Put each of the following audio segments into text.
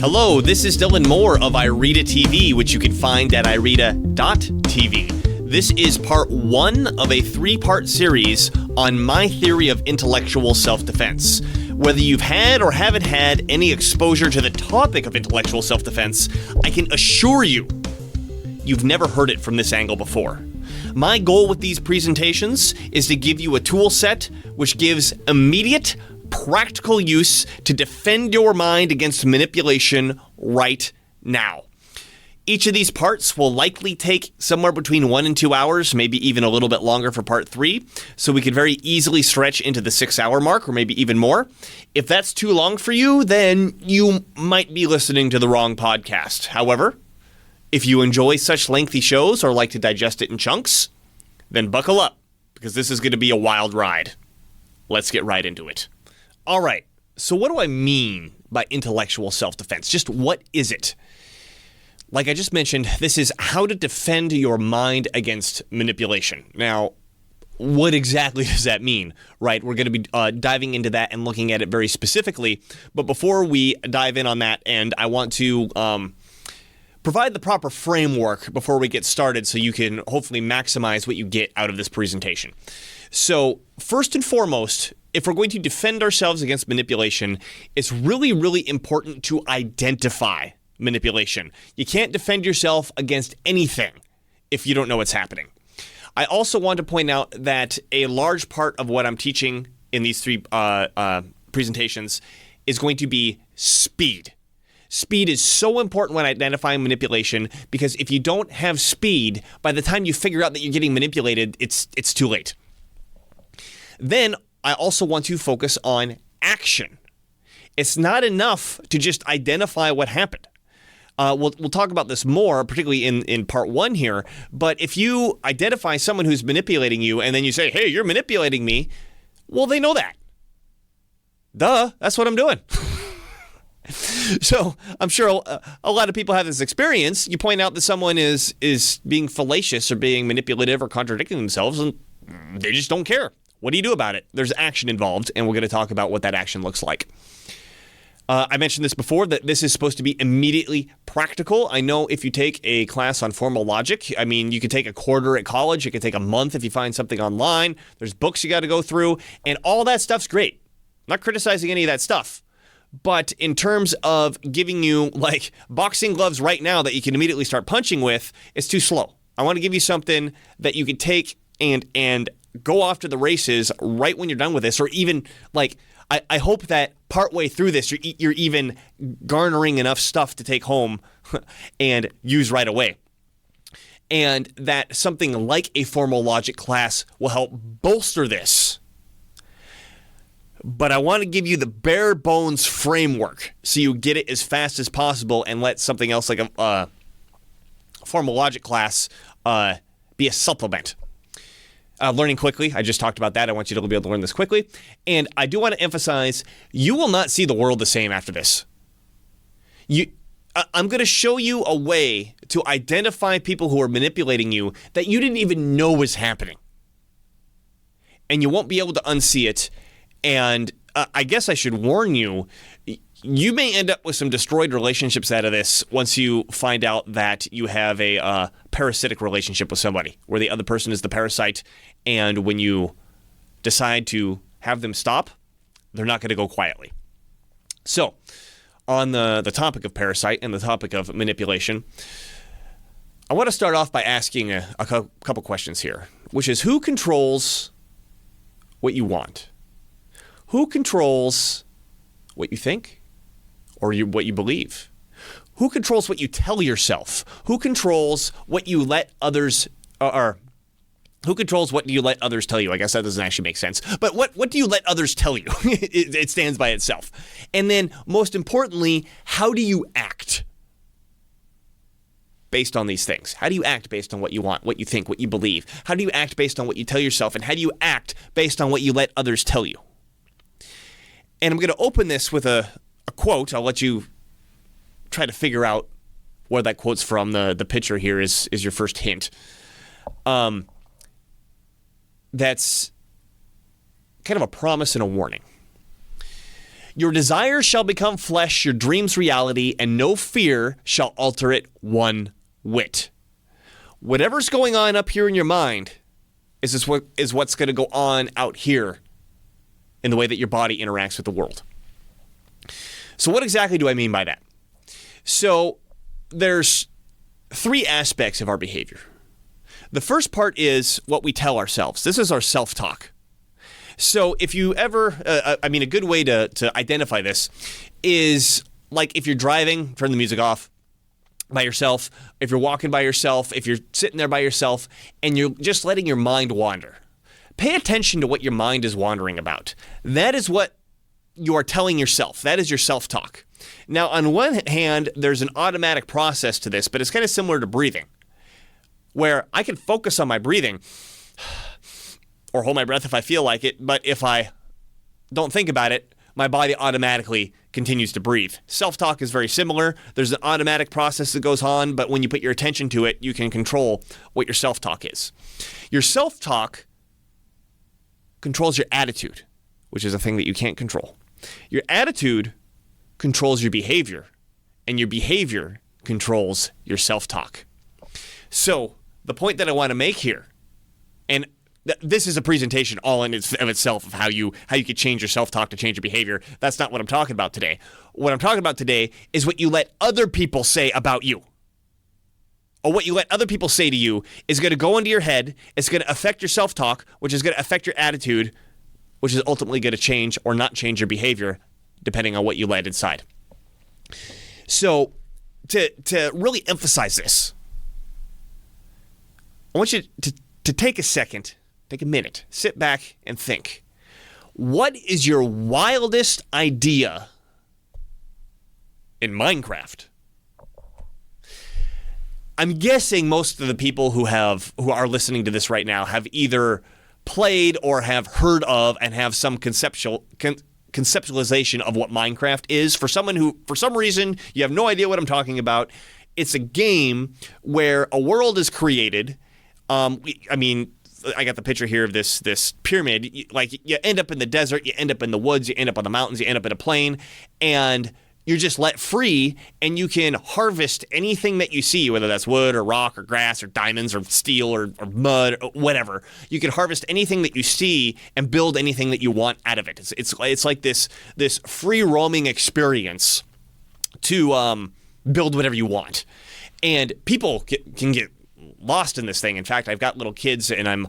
Hello, this is Dylan Moore of IRETA TV, which you can find at ireta.tv. This is part one of a three-part series on my theory of intellectual self-defense. Whether you've had or haven't had any exposure to the topic of intellectual self-defense, I can assure you, you've never heard it from this angle before. My goal with these presentations is to give you a tool set which gives immediate, practical use to defend your mind against manipulation right now. Each of these parts will likely take somewhere between 1 and 2 hours, maybe even a little bit longer for part 3, so we could very easily stretch into the 6-hour mark or maybe even more. If that's too long for you, then you might be listening to the wrong podcast. However, if you enjoy such lengthy shows or like to digest it in chunks, then buckle up, because this is going to be a wild ride. Let's get right into it. All right, so what do I mean by intellectual self-defense? Just what is it? Like I just mentioned, this is how to defend your mind against manipulation. Now, what exactly does that mean, right? We're going to be diving into that and looking at it very specifically. But before we dive in on that, and I want to provide the proper framework before we get started so you can hopefully maximize what you get out of this presentation. So, first and foremost, if we're going to defend ourselves against manipulation, it's really, really important to identify manipulation. You can't defend yourself against anything if you don't know what's happening. I also want to point out that a large part of what I'm teaching in these three presentations is going to be speed. Speed is so important when identifying manipulation, because if you don't have speed, by the time you figure out that you're getting manipulated, it's too late. Then I also want to focus on action. It's not enough to just identify what happened. We'll talk about this more, particularly in part one here. But if you identify someone who's manipulating you and then you say, hey, you're manipulating me, well, they know that. Duh, that's what I'm doing. So I'm sure a lot of people have this experience. You point out that someone is being fallacious or being manipulative or contradicting themselves, and they just don't care. What do you do about it? There's action involved, and we're going to talk about what that action looks like. I mentioned this before, that this is supposed to be immediately practical. I know if you take a class on formal logic, I mean, you could take a quarter at college. It could take a month if you find something online. There's books you got to go through, and all that stuff's great. I'm not criticizing any of that stuff. But in terms of giving you, like, boxing gloves right now that you can immediately start punching with, it's too slow. I want to give you something that you can take and go off to the races right when you're done with this, or even, like, I hope that partway through this, you're even garnering enough stuff to take home and use right away. And that something like a formal logic class will help bolster this. But I want to give you the bare bones framework so you get it as fast as possible and let something else like a formal logic class be a supplement. Learning quickly, I just talked about that. I want you to be able to learn this quickly. And I do want to emphasize, you will not see the world the same after this. I'm going to show you a way to identify people who are manipulating you that you didn't even know was happening. And you won't be able to unsee it. And I guess I should warn you, you may end up with some destroyed relationships out of this once you find out that you have a parasitic relationship with somebody, where the other person is the parasite, and when you decide to have them stop, they're not going to go quietly. So, on the topic of parasite and the topic of manipulation, I want to start off by asking a couple questions here, which is, who controls what you want? Who controls what you think or what you believe? Who controls what you tell yourself? Who controls what you let others who controls what you let others tell you? I guess that doesn't actually make sense. But what do you let others tell you? It stands by itself. And then, most importantly, how do you act based on these things? How do you act based on what you want, what you think, what you believe? How do you act based on what you tell yourself? And how do you act based on what you let others tell you? And I'm going to open this with a quote. I'll let you try to figure out where that quote's from. The picture here is your first hint. That's kind of a promise and a warning. Your desires shall become flesh, your dreams reality, and no fear shall alter it one whit. Whatever's going on up here in your mind is what's going to go on out here in the way that your body interacts with the world. So what exactly do I mean by that? So there's three aspects of our behavior. The first part is what we tell ourselves. This is our self-talk. So if you ever, a good way to identify this is like if you're driving, turn the music off by yourself, if you're walking by yourself, if you're sitting there by yourself, and you're just letting your mind wander. Pay attention to what your mind is wandering about. That is what you are telling yourself. That is your self-talk. Now, on one hand, there's an automatic process to this, but it's kind of similar to breathing, where I can focus on my breathing or hold my breath if I feel like it, but if I don't think about it, my body automatically continues to breathe. Self-talk is very similar. There's an automatic process that goes on, but when you put your attention to it, you can control what your self-talk is. Your self-talk controls your attitude, which is a thing that you can't control. Your attitude controls your behavior, and your behavior controls your self-talk. So the point that I want to make here, and this is a presentation all in of itself of how you could change your self-talk to change your behavior. That's not what I'm talking about today. What I'm talking about today is what you let other people say about you. Or what you let other people say to you is going to go into your head. It's going to affect your self-talk, which is going to affect your attitude, which is ultimately going to change or not change your behavior, depending on what you let inside. So to really emphasize this, I want you to take a second, take a minute, sit back and think. What is your wildest idea in Minecraft? I'm guessing most of the people who are listening to this right now have either played or have heard of and have some conceptualization of what Minecraft is. For someone who, for some reason, you have no idea what I'm talking about, it's a game where a world is created. I got the picture here of this pyramid. Like, you end up in the desert, you end up in the woods, you end up on the mountains, you end up in a plain, and you're just let free, and you can harvest anything that you see, whether that's wood or rock or grass or diamonds or steel or mud or whatever. You can harvest anything that you see and build anything that you want out of it. It's like this free roaming experience to build whatever you want. And people can get lost in this thing. In fact, I've got little kids, and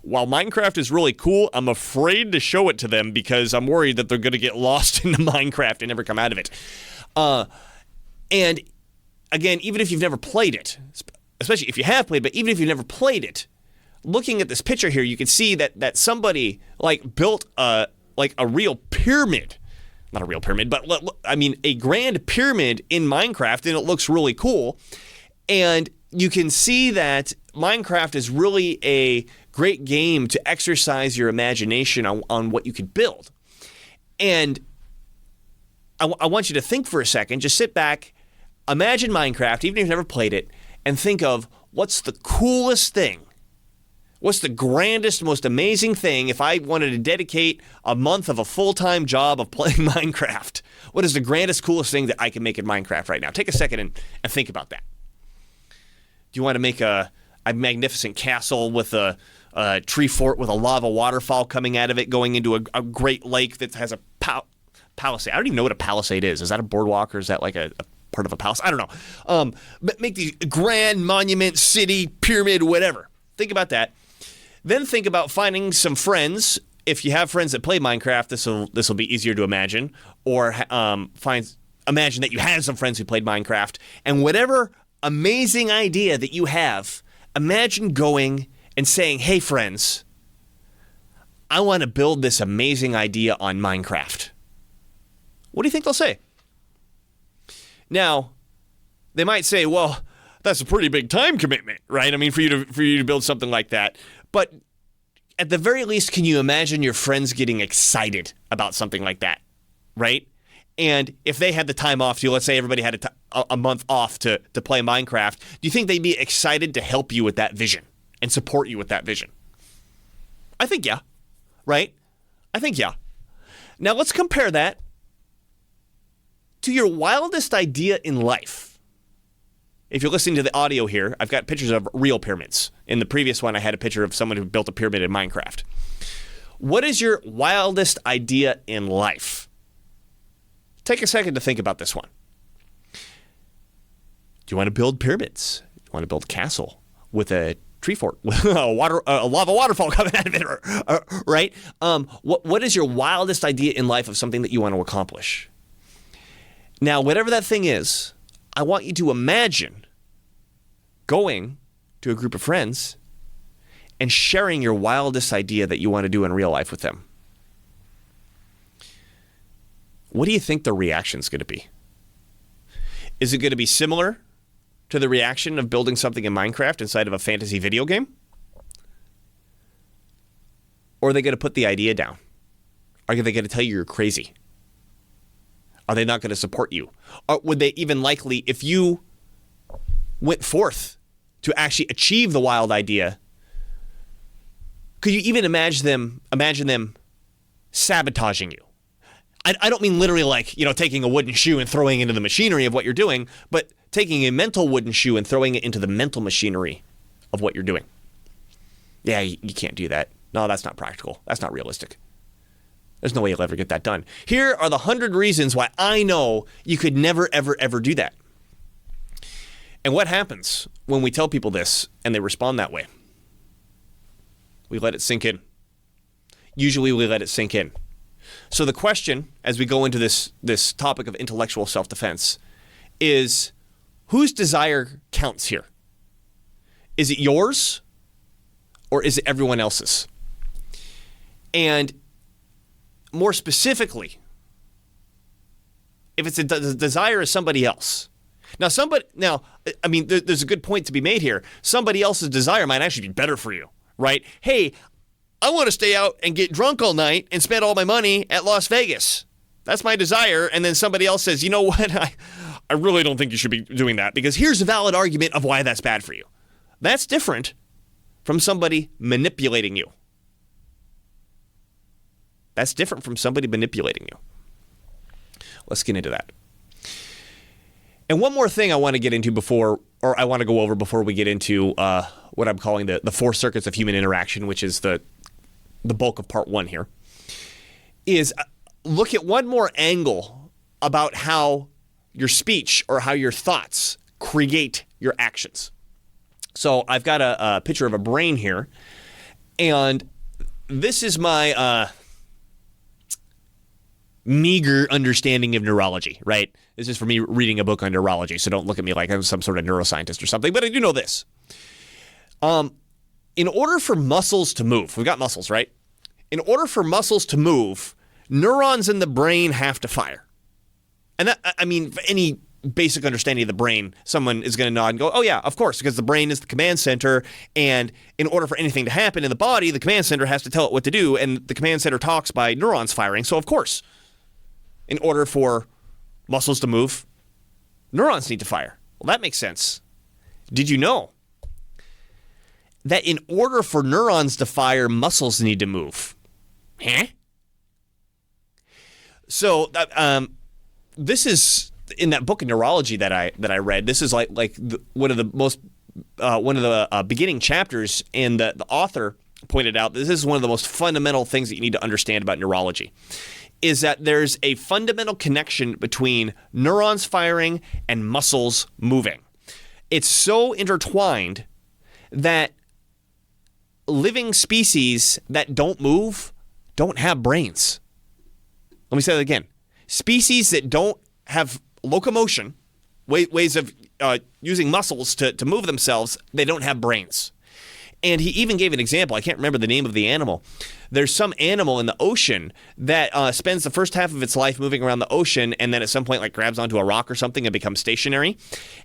while Minecraft is really cool, I'm afraid to show it to them because I'm worried that they're going to get lost into Minecraft and never come out of it. And again, even if you've never played it, especially if you have played, but even if you've never played it, looking at this picture here, you can see that somebody built a real pyramid. Not a real pyramid, but a grand pyramid in Minecraft, and it looks really cool. And you can see that Minecraft is really a great game to exercise your imagination on what you could build. And I want you to think for a second, just sit back, imagine Minecraft, even if you've never played it, and think of what's the coolest thing? What's the grandest, most amazing thing if I wanted to dedicate a month of a full-time job of playing Minecraft? What is the grandest, coolest thing that I can make in Minecraft right now? Take a second and think about that. Do you want to make a magnificent castle with a tree fort with a lava waterfall coming out of it, going into a great lake that has a palisade? I don't even know what a palisade is. Is that a boardwalk, or is that like a part of a palace? I don't know. But make these grand monument, city, pyramid, whatever. Think about that. Then think about finding some friends. If you have friends that play Minecraft, this will be easier to imagine. Or imagine that you had some friends who played Minecraft, and whatever amazing idea that you have, imagine going and saying, "Hey friends, I want to build this amazing idea on Minecraft." What do you think they'll say? Now, they might say, "Well, that's a pretty big time commitment, right? I mean, for you to build something like that." But at the very least, can you imagine your friends getting excited about something like that, right? And if they had the time off to, let's say everybody had a month off to play Minecraft, do you think they'd be excited to help you with that vision and support you with that vision? I think yeah, right? I think yeah. Now let's compare that to your wildest idea in life. If you're listening to the audio here, I've got pictures of real pyramids. In the previous one, I had a picture of someone who built a pyramid in Minecraft. What is your wildest idea in life? Take a second to think about this one. Do you want to build pyramids? Do you want to build a castle with a tree fort, with a lava waterfall coming out of it, right? What is your wildest idea in life of something that you want to accomplish? Now, whatever that thing is, I want you to imagine going to a group of friends and sharing your wildest idea that you want to do in real life with them. What do you think the reaction's going to be? Is it going to be similar to the reaction of building something in Minecraft inside of a fantasy video game? Or are they going to put the idea down? Are they going to tell you you're crazy? Are they not going to support you? Or would they even likely, if you went forth to actually achieve the wild idea, could you even imagine them sabotaging you? I don't mean literally like, taking a wooden shoe and throwing it into the machinery of what you're doing, but taking a mental wooden shoe and throwing it into the mental machinery of what you're doing. Yeah, you can't do that. No, that's not practical. That's not realistic. There's no way you'll ever get that done. Here are the 100 reasons why I know you could never, ever, ever do that. And what happens when we tell people this and they respond that way? We let it sink in. Usually we let it sink in. So the question, as we go into this topic of intellectual self-defense, is whose desire counts here? Is it yours or is it everyone else's? And more specifically, if it's the desire of somebody else. Now, there's a good point to be made here. Somebody else's desire might actually be better for you, right? Hey, I want to stay out and get drunk all night and spend all my money at Las Vegas. That's my desire. And then somebody else says, you know what? I really don't think you should be doing that because here's a valid argument of why that's bad for you. That's different from somebody manipulating you. That's different from somebody manipulating you. Let's get into that. And one more thing I want to get into before we get into what I'm calling the four circuits of human interaction, which is the bulk of part one here, is look at one more angle about how your speech or how your thoughts create your actions. So I've got a picture of a brain here, and this is my meager understanding of neurology, right? This is for me reading a book on neurology, so don't look at me like I'm some sort of neuroscientist or something, but I do know this. In order for muscles to move, we've got muscles, right? In order for muscles to move, neurons in the brain have to fire. And that, for any basic understanding of the brain, someone is going to nod and go, oh yeah, of course, because the brain is the command center, and in order for anything to happen in the body, the command center has to tell it what to do, and the command center talks by neurons firing, so of course, in order for muscles to move, neurons need to fire. Well, that makes sense. Did you know that in order for neurons to fire, muscles need to move? Huh? So this is in that book of neurology that I read. This is like one of the beginning chapters, and the author pointed out that this is one of the most fundamental things that you need to understand about neurology, is that there's a fundamental connection between neurons firing and muscles moving. It's so intertwined that living species that don't move don't have brains. Let me say that again. Species that don't have locomotion, ways of using muscles to move themselves, they don't have brains. And he even gave an example. I can't remember the name of the animal. There's some animal in the ocean that spends the first half of its life moving around the ocean, and then at some point grabs onto a rock or something and becomes stationary.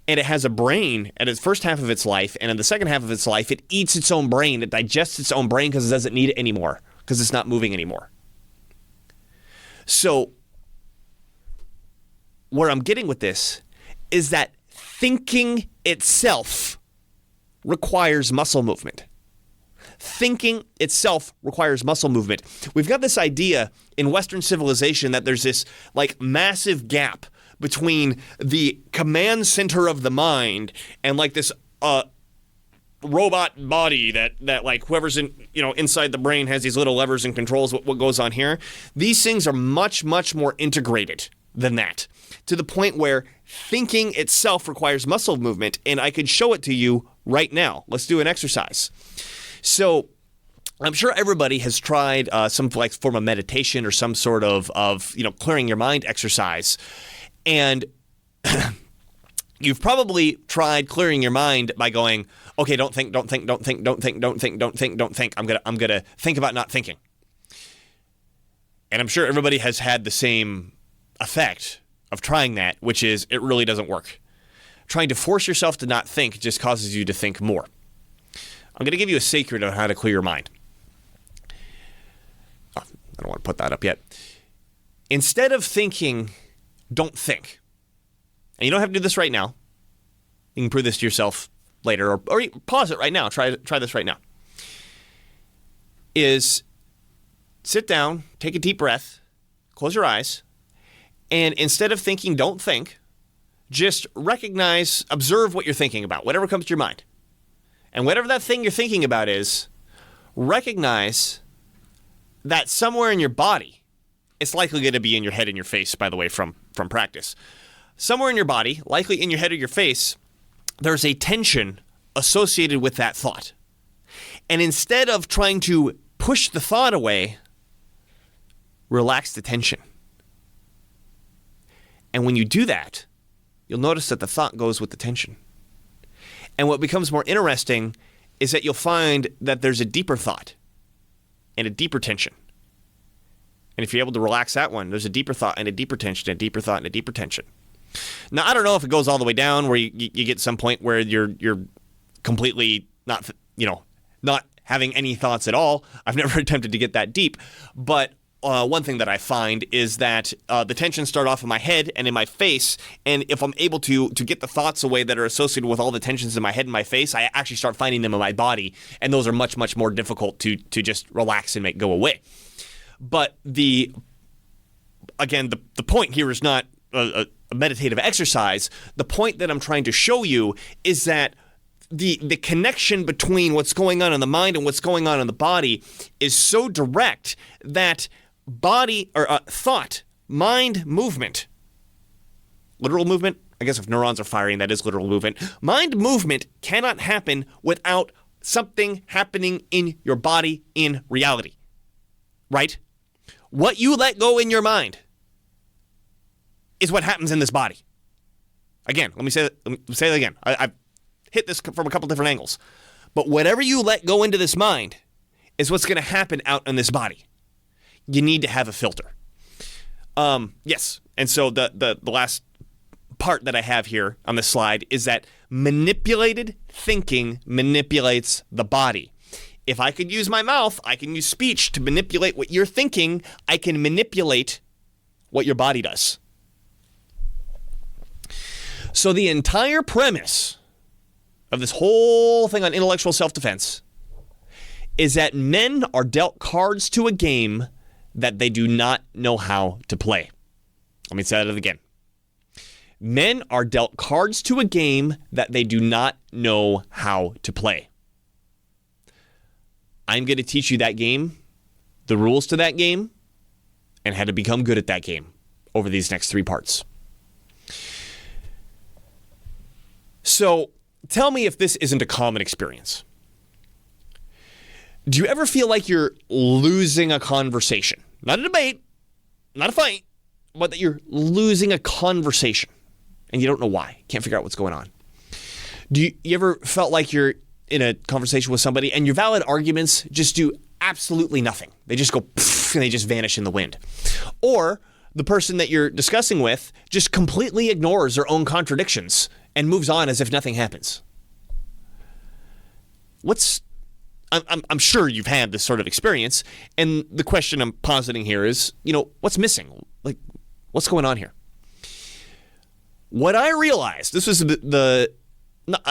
And it has a brain at its first half of its life, and in the second half of its life, it eats its own brain. It digests its own brain because it doesn't need it anymore, because it's not moving anymore. So where I'm getting with this is that thinking itself requires muscle movement. Thinking itself requires muscle movement. We've got this idea in Western civilization that there's this massive gap between the command center of the mind and like this robot body that like whoever's inside the brain has these little levers and controls what goes on here. These things are much, much more integrated than that, to the point where thinking itself requires muscle movement, and I could show it to you right now. Let's do an exercise. So I'm sure everybody has tried some like form of meditation or some sort of clearing your mind exercise, and you've probably tried clearing your mind by going, okay, don't think. I'm gonna think about not thinking. And I'm sure everybody has had the same effect of trying that, which is it really doesn't work. Trying to force yourself to not think just causes you to think more. I'm going to give you a secret on how to clear your mind. Oh, I don't want to put that up yet. Instead of thinking, don't think. And you don't have to do this right now. You can prove this to yourself later, or pause it right now. Try this right now. Is sit down, take a deep breath, close your eyes, and instead of thinking, don't think, just recognize, observe what you're thinking about, whatever comes to your mind. And whatever that thing you're thinking about is, recognize that somewhere in your body, it's likely going to be in your head and your face, by the way, from practice. Somewhere in your body, likely in your head or your face, there's a tension associated with that thought. And instead of trying to push the thought away, relax the tension. And when you do that, you'll notice that the thought goes with the tension. And what becomes more interesting is that you'll find that there's a deeper thought and a deeper tension. And if you're able to relax that one, there's a deeper thought and a deeper tension, and a deeper thought and a deeper tension. Now, I don't know if it goes all the way down where you get to some point where you're completely not having any thoughts at all. I've never attempted to get that deep, but one thing that I find is that the tensions start off in my head and in my face, and if I'm able to get the thoughts away that are associated with all the tensions in my head and my face, I actually start finding them in my body, and those are much, much more difficult to just relax and make go away. But the point here is not a meditative exercise. The point that I'm trying to show you is that the connection between what's going on in the mind and what's going on in the body is so direct that body or thought, mind movement, literal movement, I guess if neurons are firing, that is literal movement. Mind movement cannot happen without something happening in your body in reality, right? What you let go in your mind is what happens in this body. Again, let me say that again. I've hit this from a couple different angles. But whatever you let go into this mind is what's going to happen out in this body. You need to have a filter. Yes. And so the last part that I have here on this slide is that manipulated thinking manipulates the body. If I could use my mouth, I can use speech to manipulate what you're thinking. I can manipulate what your body does. So the entire premise of this whole thing on intellectual self-defense is that men are dealt cards to a game that they do not know how to play. Let me say that again. Men are dealt cards to a game that they do not know how to play. I'm going to teach you that game, the rules to that game, and how to become good at that game over these next 3 parts. So, tell me if this isn't a common experience. Do you ever feel like you're losing a conversation? Not a debate, not a fight, but that you're losing a conversation and you don't know why. Can't figure out what's going on. Do you ever felt like you're in a conversation with somebody and your valid arguments just do absolutely nothing? They just go poof, and they just vanish in the wind. Or the person that you're discussing with just completely ignores their own contradictions and moves on as if nothing happens. I'm sure you've had this sort of experience, and the question I'm positing here is, what's missing? Like, what's going on here? What I realized, this was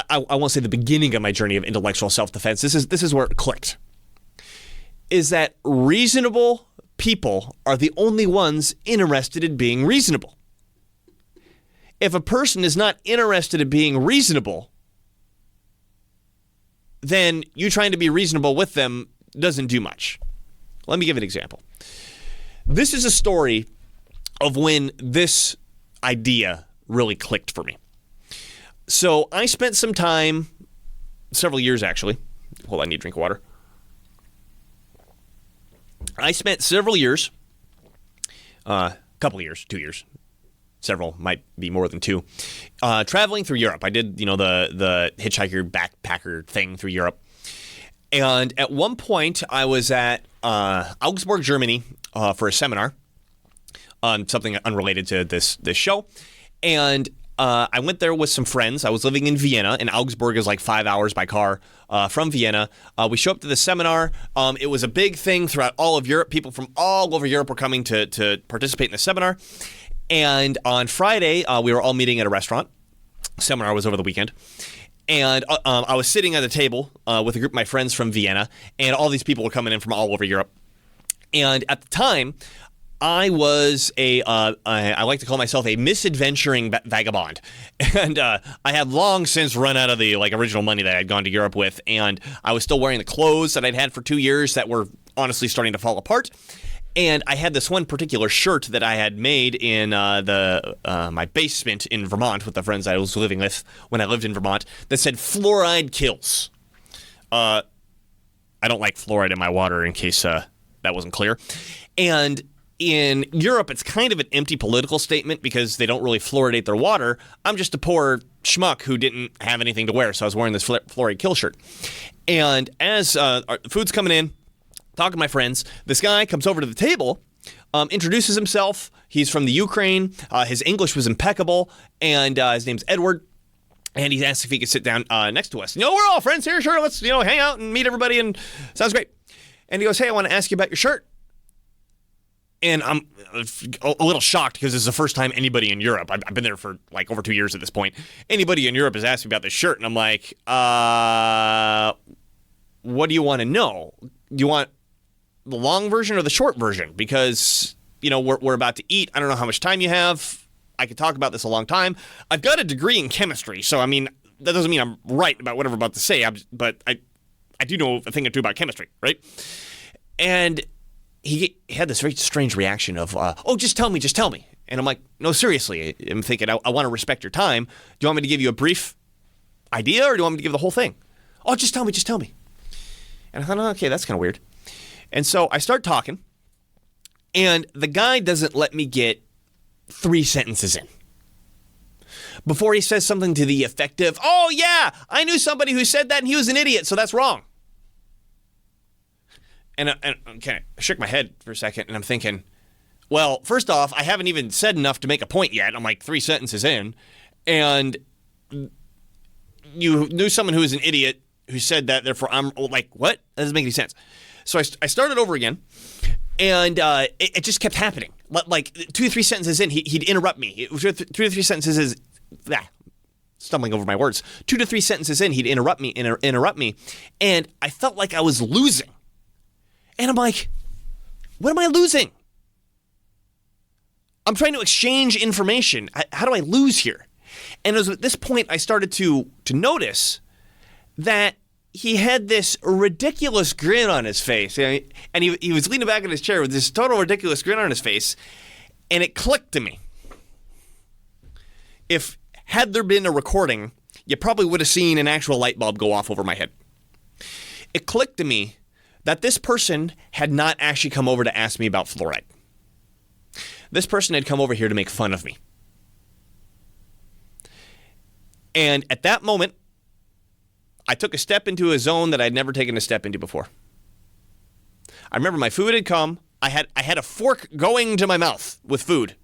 I won't say the beginning of my journey of intellectual self-defense. This is where it clicked. Is that reasonable people are the only ones interested in being reasonable. If a person is not interested in being reasonable, then you trying to be reasonable with them doesn't do much. Let me give an example. This is a story of when this idea really clicked for me. So I spent some time, several years actually. Hold on, I need a drink of water. I spent several years, couple years, 2 years, several, might be more than two, traveling through Europe. I did, the hitchhiker backpacker thing through Europe. And at one point, I was at Augsburg, Germany, for a seminar on something unrelated to this show. And I went there with some friends. I was living in Vienna, and Augsburg is like 5 hours by car from Vienna. We show up to the seminar. It was a big thing throughout all of Europe. People from all over Europe were coming to participate in the seminar. And on Friday, we were all meeting at a restaurant. Seminar was over the weekend. And I was sitting at a table with a group of my friends from Vienna, and all these people were coming in from all over Europe. And at the time, I was I like to call myself a misadventuring vagabond. And I had long since run out of the original money that I had gone to Europe with, and I was still wearing the clothes that I'd had for 2 years that were honestly starting to fall apart. And I had this one particular shirt that I had made in my basement in Vermont with the friends I was living with when I lived in Vermont that said "Fluoride kills." I don't like fluoride in my water, in case that wasn't clear. And in Europe, it's kind of an empty political statement because they don't really fluoridate their water. I'm just a poor schmuck who didn't have anything to wear, so I was wearing this fluoride kill shirt. And as our food's coming in, talking to my friends, this guy comes over to the table, introduces himself. He's from the Ukraine. His English was impeccable, and his name's Edward. And he asked if he could sit down next to us. We're all friends here. Sure, let's hang out and meet everybody. And sounds great. And he goes, "Hey, I want to ask you about your shirt." And I'm a little shocked because this is the first time anybody in Europe, I've been there for over 2 years at this point, anybody in Europe has asked me about this shirt. And I'm like, what do you want to know? Do you want the long version or the short version? Because, we're about to eat. I don't know how much time you have. I could talk about this a long time. I've got a degree in chemistry, so, that doesn't mean I'm right about whatever I'm about to say, but I do know a thing or two about chemistry, right? And he had this very strange reaction of, just tell me. And I'm like, no, seriously. I'm thinking, I want to respect your time. Do you want me to give you a brief idea, or do you want me to give the whole thing? Oh, just tell me. And I thought, okay, that's kind of weird. And so I start talking, and the guy doesn't let me get 3 sentences in before he says something to the effect of, "Oh, yeah, I knew somebody who said that, and he was an idiot, so that's wrong." And I shook my head for a second, and I'm thinking, well, first off, I haven't even said enough to make a point yet. I'm 3 sentences in, and you knew someone who was an idiot who said that, therefore I'm like, what? That doesn't make any sense. So I started over again, and it just kept happening. 2 or 3 sentences in, he'd interrupt me. 2 or 3 sentences is, stumbling over my words. 2 to 3 sentences in, he'd interrupt me, and I felt like I was losing. And I'm like, what am I losing? I'm trying to exchange information. How do I lose here? And it was at this point I started to notice that he had this ridiculous grin on his face. And he was leaning back in his chair with this total ridiculous grin on his face. And it clicked to me. Had there been a recording, you probably would have seen an actual light bulb go off over my head. It clicked to me that this person had not actually come over to ask me about fluoride. This person had come over here to make fun of me. And at that moment, I took a step into a zone that I'd never taken a step into before. I remember my food had come. I had a fork going to my mouth with food.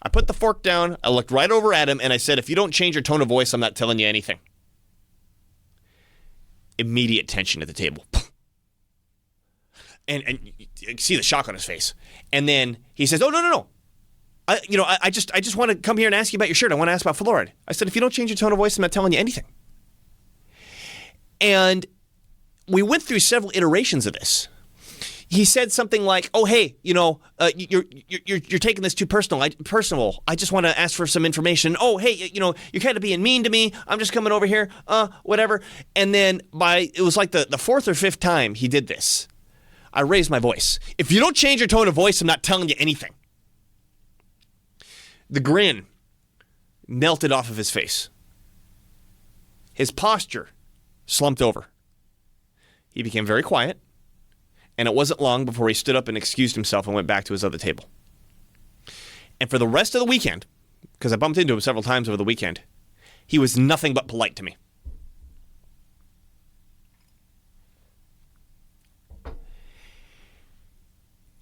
I put the fork down. I looked right over at him, and I said, "If you don't change your tone of voice, I'm not telling you anything." Immediate tension at the table. And you see the shock on his face. And then he says, "Oh, no. I just want to come here and ask you about your shirt. I want to ask about fluoride." I said, "If you don't change your tone of voice, I'm not telling you anything." And we went through several iterations of this. he said something like, "Oh, hey, you're taking this too personal. I just want to ask for some information. Oh, hey, you're kind of being mean to me. I'm just coming over here. Whatever." And then it was like the fourth or fifth time he did this, I raised my voice. If you don't change your tone of voice, I'm not telling you anything. The grin melted off of his face. His posture slumped over. He became very quiet, and it wasn't long before he stood up and excused himself and went back to his other table. And for the rest of the weekend, because I bumped into him several times over the weekend, he was nothing but polite to me.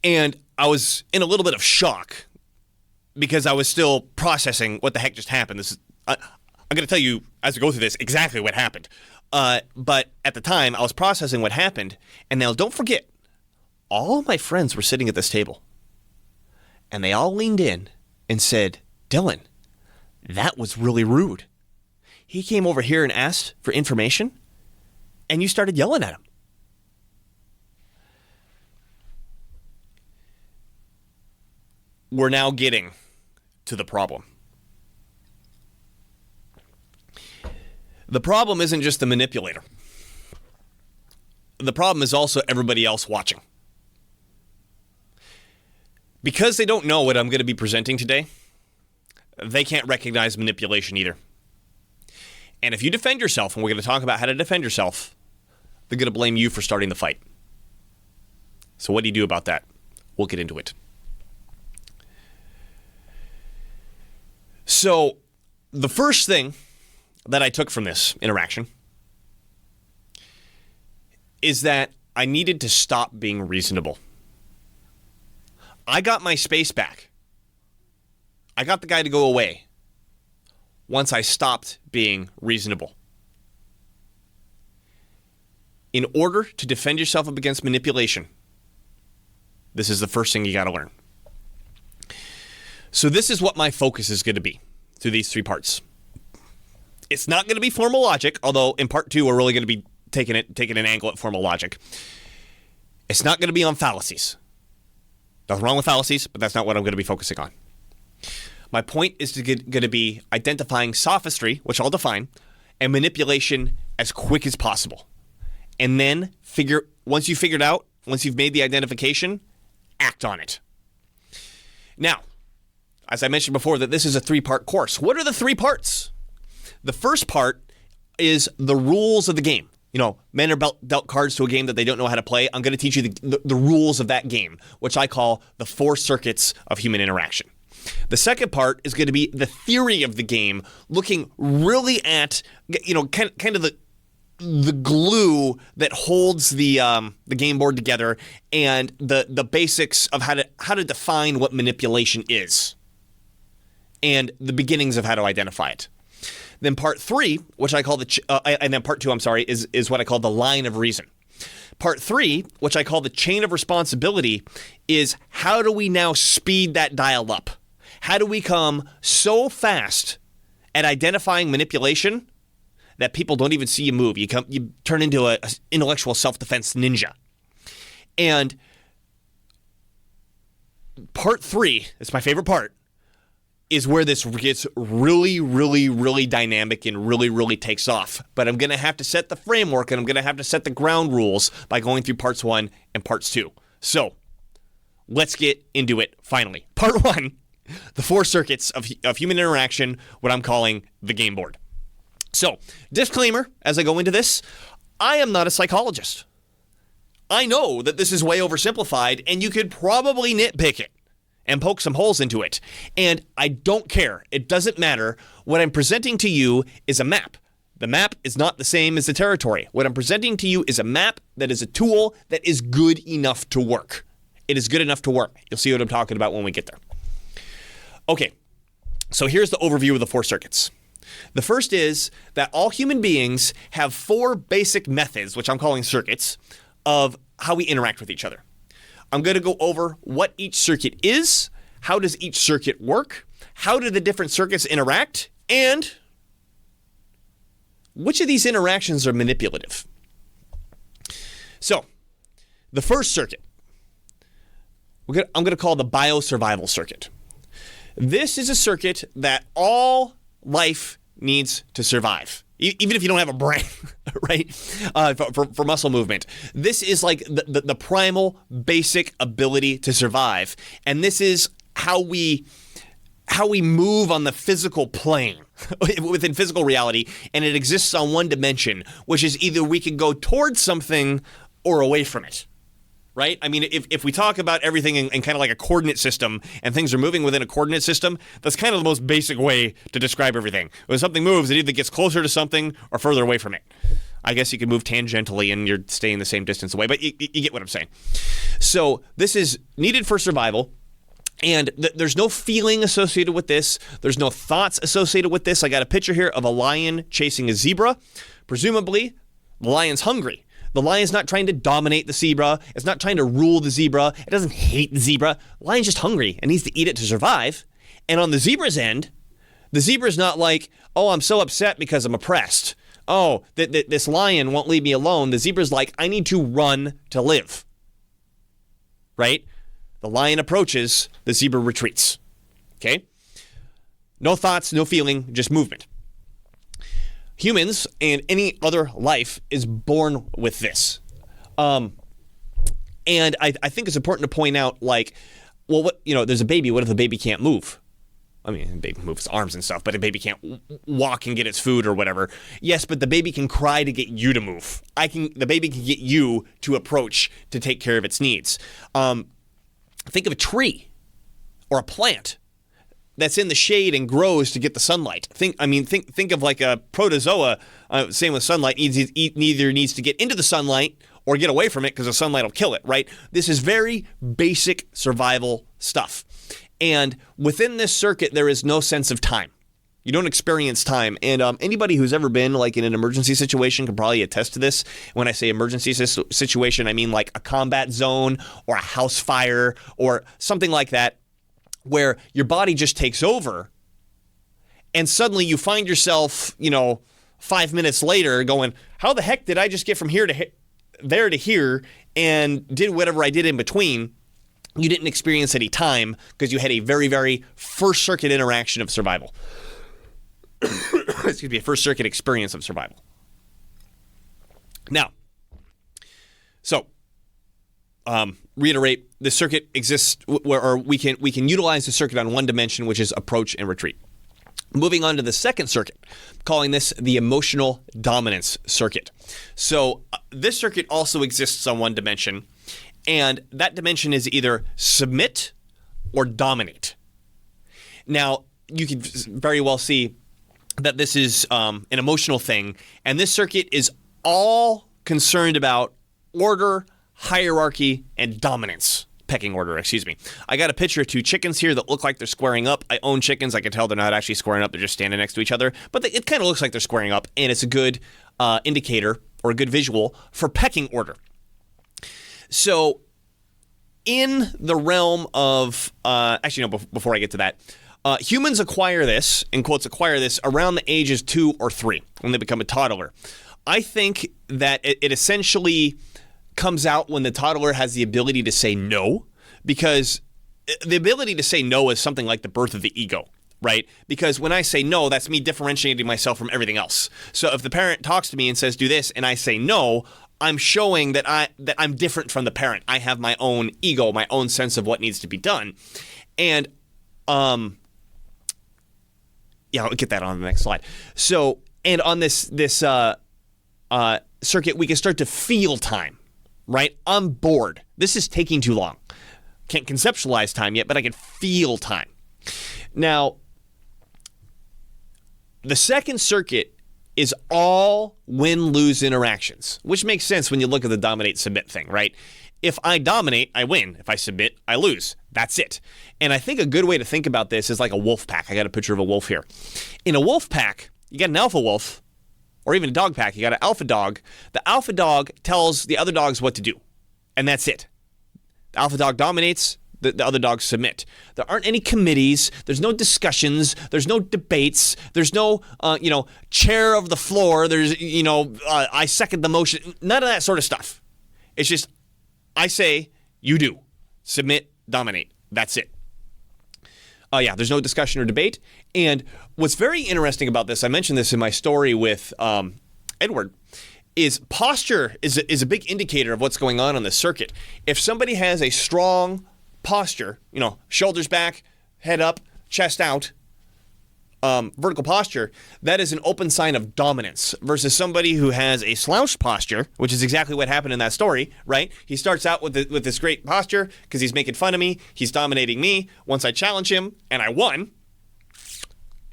And I was in a little bit of shock because I was still processing what the heck just happened. I'm going to tell you, as we go through this, exactly what happened. But at the time, I was processing what happened. And now, don't forget, all of my friends were sitting at this table. And they all leaned in and said, "Dylan, that was really rude. He came over here and asked for information, and you started yelling at him." We're now getting to the problem. The problem isn't just the manipulator. The problem is also everybody else watching. Because they don't know what I'm going to be presenting today, they can't recognize manipulation either. And if you defend yourself, and we're going to talk about how to defend yourself, they're going to blame you for starting the fight. So what do you do about that? We'll get into it. So, the first thing that I took from this interaction is that I needed to stop being reasonable. I got my space back. I got the guy to go away once I stopped being reasonable. In order to defend yourself up against manipulation, this is the first thing you got to learn. So this is what my focus is going to be through these three parts. It's not going to be formal logic, although in part 2 we're really going to be taking an angle at formal logic. It's not going to be on fallacies. Nothing wrong with fallacies, but that's not what I'm going to be focusing on. My point is going to be identifying sophistry, which I'll define, and manipulation as quick as possible. And then once you've made the identification, act on it. Now, as I mentioned before, that this is a 3-part course. What are the 3 parts? The first part is the rules of the game. Men are dealt cards to a game that they don't know how to play. I'm going to teach you the rules of that game, which I call the 4 circuits of human interaction. The second part is going to be the theory of the game, looking really at, kind of the glue that holds the game board together, and the basics of how to define what manipulation is, and the beginnings of how to identify it. Then part 3, which I call and then part 2, is what I call the line of reason. Part 3, which I call the chain of responsibility, is how do we now speed that dial up? How do we come so fast at identifying manipulation that people don't even see you move? You turn into an intellectual self-defense ninja. And part 3, it's my favorite part, is where this gets really, really, really dynamic and really, really takes off. But I'm going to have to set the framework, and I'm going to have to set the ground rules by going through parts 1 and parts 2. So let's get into it finally. Part 1, the 4 circuits of human interaction, what I'm calling the game board. So, disclaimer, as I go into this, I am not a psychologist. I know that this is way oversimplified, and you could probably nitpick it and poke some holes into it. And I don't care. It doesn't matter. What I'm presenting to you is a map. The map is not the same as the territory. What I'm presenting to you is a map that is a tool that is good enough to work. It is good enough to work. You'll see what I'm talking about when we get there. Okay, so here's the overview of the 4 circuits. The first is that all human beings have 4 basic methods, which I'm calling circuits, of how we interact with each other. I'm going to go over what each circuit is, how does each circuit work, how do the different circuits interact, and which of these interactions are manipulative. So, the first circuit, I'm going to call the biosurvival circuit. This is a circuit that all life needs to survive, even if you don't have a brain, right? For muscle movement. This is like the primal basic ability to survive. And this is how we move on the physical plane within physical reality. And it exists on one dimension, which is either we can go towards something or away from it. Right? I mean, if we talk about everything in kind of like a coordinate system and things are moving within a coordinate system, that's kind of the most basic way to describe everything. When something moves, it either gets closer to something or further away from it. I guess you could move tangentially and you're staying the same distance away, but you get what I'm saying. So this is needed for survival. And there's no feeling associated with this. There's no thoughts associated with this. I got a picture here of a lion chasing a zebra. Presumably, the lion's hungry. The lion's not trying to dominate the zebra. It's not trying to rule the zebra. It doesn't hate the zebra. The lion's just hungry and needs to eat it to survive. And on the zebra's end, the zebra's not like, oh, I'm so upset because I'm oppressed. Oh, this lion won't leave me alone. The zebra's like, I need to run to live. Right? The lion approaches, the zebra retreats. Okay? No thoughts, no feeling, just movement. Humans and any other life is born with this. And I think it's important to point out, like, well, there's a baby. What if the baby can't move? I mean, the baby moves its arms and stuff, but a baby can't walk and get its food or whatever. Yes, but the baby can cry to get you to move. The baby can get you to approach to take care of its needs. Think of a tree or a plant that's in the shade and grows to get the sunlight. Think of like a protozoa. Same with sunlight. Neither needs to get into the sunlight or get away from it because the sunlight will kill it. Right? This is very basic survival stuff. And within this circuit, there is no sense of time. You don't experience time. And anybody who's ever been like in an emergency situation can probably attest to this. When I say emergency situation, I mean like a combat zone or a house fire or something like that, where your body just takes over and suddenly you find yourself, 5 minutes later going, how the heck did I just get from here to there to here and did whatever I did in between? You didn't experience any time because you had a very, very first circuit interaction of survival. Excuse me, a first circuit experience of survival. Now, so reiterate, the circuit exists where we can utilize the circuit on one dimension, which is approach and retreat. Moving on to the second circuit, calling this the emotional dominance circuit. So this circuit also exists on one dimension, and that dimension is either submit or dominate. Now, you can very well see that this is an emotional thing, and this circuit is all concerned about order, hierarchy, and dominance. Pecking order, excuse me. I got a picture of two chickens here that look like they're squaring up. I own chickens. I can tell they're not actually squaring up. They're just standing next to each other. But it kind of looks like they're squaring up, and it's a good indicator or a good visual for pecking order. So in the realm of before I get to that, humans acquire this, in quotes, around the ages 2 or 3 when they become a toddler. I think that it essentially comes out when the toddler has the ability to say no, because the ability to say no is something like the birth of the ego, right? Because when I say no, that's me differentiating myself from everything else. So if the parent talks to me and says do this and I say no, I'm showing that I'm different from the parent. I have my own ego, my own sense of what needs to be done. And I'll get that on the next slide. So, and on this circuit, we can start to feel time. Right? I'm bored. This is taking too long. Can't conceptualize time yet, but I can feel time. Now, the second circuit is all win-lose interactions, which makes sense when you look at the dominate-submit thing, right? If I dominate, I win. If I submit, I lose. That's it. And I think a good way to think about this is like a wolf pack. I got a picture of a wolf here. In a wolf pack, you got an alpha wolf, or even a dog pack, you got an alpha dog. The alpha dog tells the other dogs what to do, and that's it. The alpha dog dominates, the other dogs submit. There aren't any committees, there's no discussions, there's no debates, there's no, chair of the floor, there's, I second the motion, none of that sort of stuff. It's just, I say, you do. Submit, dominate. That's it. Yeah, there's no discussion or debate. And what's very interesting about this, I mentioned this in my story with Edward, is posture is a big indicator of what's going on the circuit. If somebody has a strong posture, shoulders back, head up, chest out, vertical posture, that is an open sign of dominance, versus somebody who has a slouched posture, which is exactly what happened in that story, right? He starts out with this great posture because he's making fun of me. He's dominating me. Once I challenge him and I won,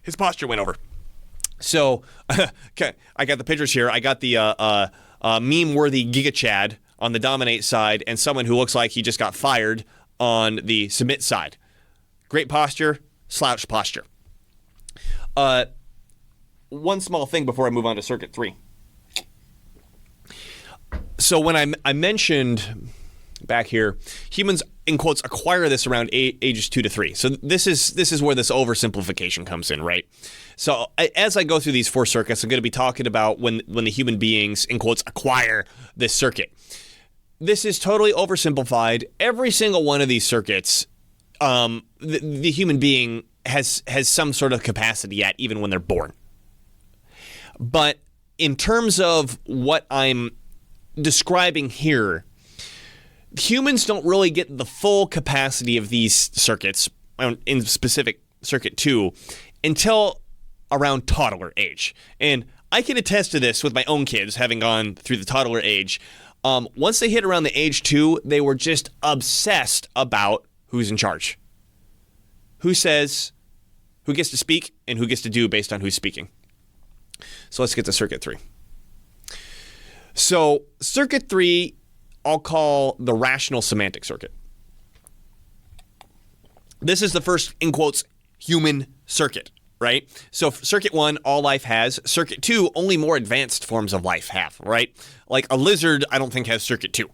his posture went over. So, okay, I got the pictures here. I got the meme-worthy Giga Chad on the dominate side and someone who looks like he just got fired on the submit side. Great posture, slouched posture. One small thing before I move on to circuit 3. So when I mentioned back here, humans, in quotes, acquire this around ages 2 to 3. So this is where this oversimplification comes in, right? So as I go through these 4 circuits, I'm going to be talking about when the human beings, in quotes, acquire this circuit. This is totally oversimplified. Every single one of these circuits, the human being has some sort of capacity at, even when they're born. But in terms of what I'm describing here, humans don't really get the full capacity of these circuits, in specific circuit 2, until around toddler age. And I can attest to this with my own kids, having gone through the toddler age. Once they hit around the age 2, they were just obsessed about who's in charge. Who says, who gets to speak, and who gets to do based on who's speaking. So let's get to circuit 3. So circuit 3, I'll call the rational semantic circuit. This is the first, in quotes, human circuit, right? So circuit 1, all life has. Circuit 2, only more advanced forms of life have, right? Like a lizard, I don't think has circuit 2.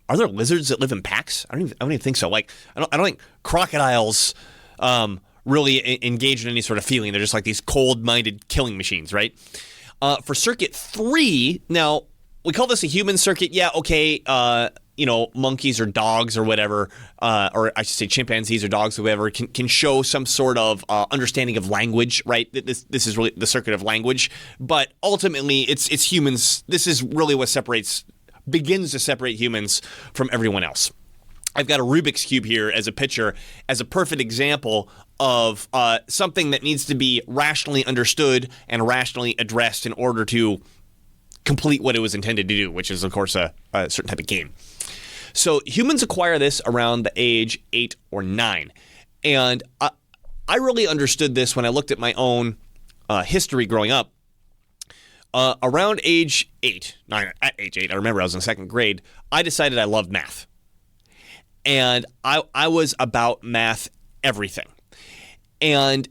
Are there lizards that live in packs? I don't even think so. Like I don't think crocodiles really engage in any sort of feeling. They're just like these cold-minded killing machines, right? For circuit 3, now we call this a human circuit. Yeah, okay. Monkeys or dogs or whatever, or I should say chimpanzees or dogs or whatever, can show some sort of understanding of language, right? This is really the circuit of language. But ultimately, it's humans. This is really what begins to separate humans from everyone else. I've got a Rubik's Cube here as a picture, as a perfect example of something that needs to be rationally understood and rationally addressed in order to complete what it was intended to do, which is, of course, a certain type of game. So humans acquire this around the age 8 or 9. And I really understood this when I looked at my own history growing up. Around age 8, at age 8, I remember I was in 2nd grade, I decided I loved math. And I was about math everything. And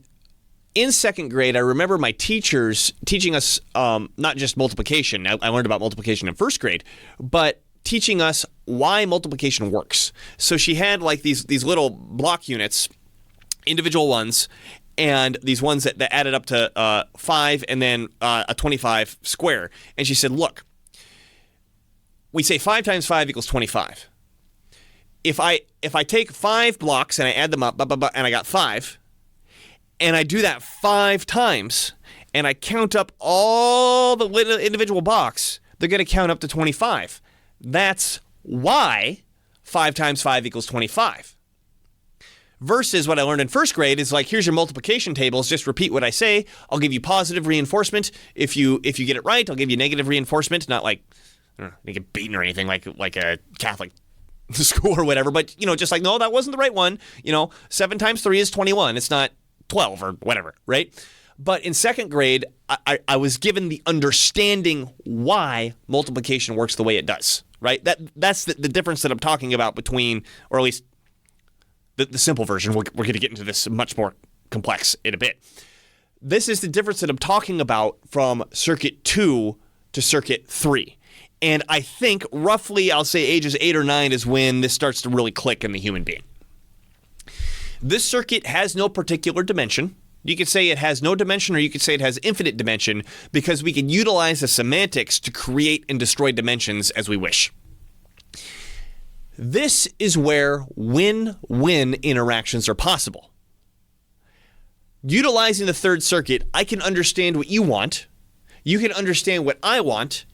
in 2nd grade, I remember my teachers teaching us not just multiplication. I learned about multiplication in 1st grade, but teaching us why multiplication works. So she had like these little block units, individual ones, and these ones that added up to 5 and then a 25 square. And she said, look, we say 5 times 5 equals 25. If I take 5 blocks and I add them up, and I got 5, and I do that 5 times, and I count up all the little individual blocks, they're going to count up to 25. That's why 5 times 5 equals 25. Versus what I learned in 1st grade is like, here's your multiplication tables. Just repeat what I say. I'll give you positive reinforcement. If you get it right, I'll give you negative reinforcement. Not like, I don't know, you get beaten or anything like a Catholic school or whatever. But, just like, no, that wasn't the right one. 7 times 3 is 21. It's not 12 or whatever, right? But in 2nd grade, I was given the understanding why multiplication works the way it does, right? That's the difference that I'm talking about between, or at least the simple version. We're going to get into this much more complex in a bit. This is the difference that I'm talking about from circuit 2 to circuit 3. And I think roughly, I'll say ages 8 or 9 is when this starts to really click in the human being. This circuit has no particular dimension. You could say it has no dimension, or you could say it has infinite dimension, because we can utilize the semantics to create and destroy dimensions as we wish. This is where win-win interactions are possible. Utilizing the third circuit, I can understand what you want, you can understand what I want,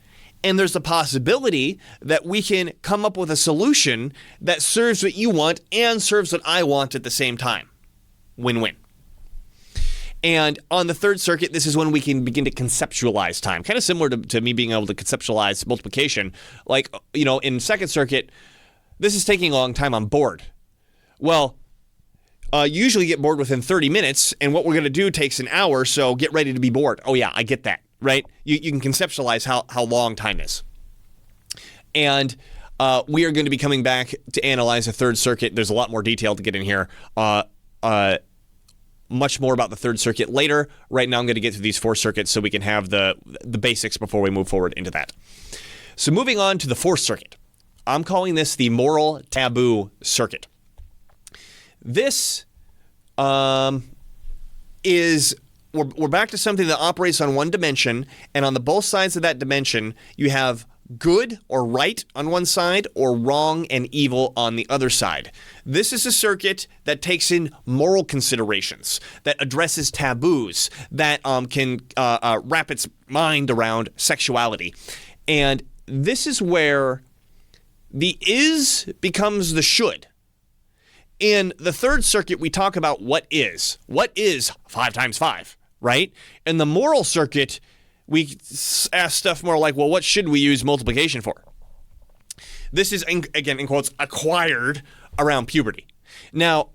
and there's a possibility that we can come up with a solution that serves what you want and serves what I want at the same time. Win-win. And on the third circuit, this is when we can begin to conceptualize time. Kind of similar to me being able to conceptualize multiplication. Like, in second circuit, this is taking a long time, I'm bored. Well, you usually get bored within 30 minutes, and what we're going to do takes an hour, so get ready to be bored. Oh yeah, I get that, right? You can conceptualize how long time is. And we are going to be coming back to analyze the third circuit. There's a lot more detail to get in here. Much more about the third circuit later. Right now I'm going to get through these four circuits so we can have the basics before we move forward into that. So moving on to the fourth circuit. I'm calling this the moral taboo circuit. This is, we're back to something that operates on one dimension, and on the both sides of that dimension, you have good or right on one side or wrong and evil on the other side. This is a circuit that takes in moral considerations, that addresses taboos, that can wrap its mind around sexuality. And this is where the is becomes the should. In the third circuit, we talk about what is. What is 5 times 5, right? In the moral circuit, we ask stuff more like, well, what should we use multiplication for? This is, again, in quotes, acquired around puberty. Now,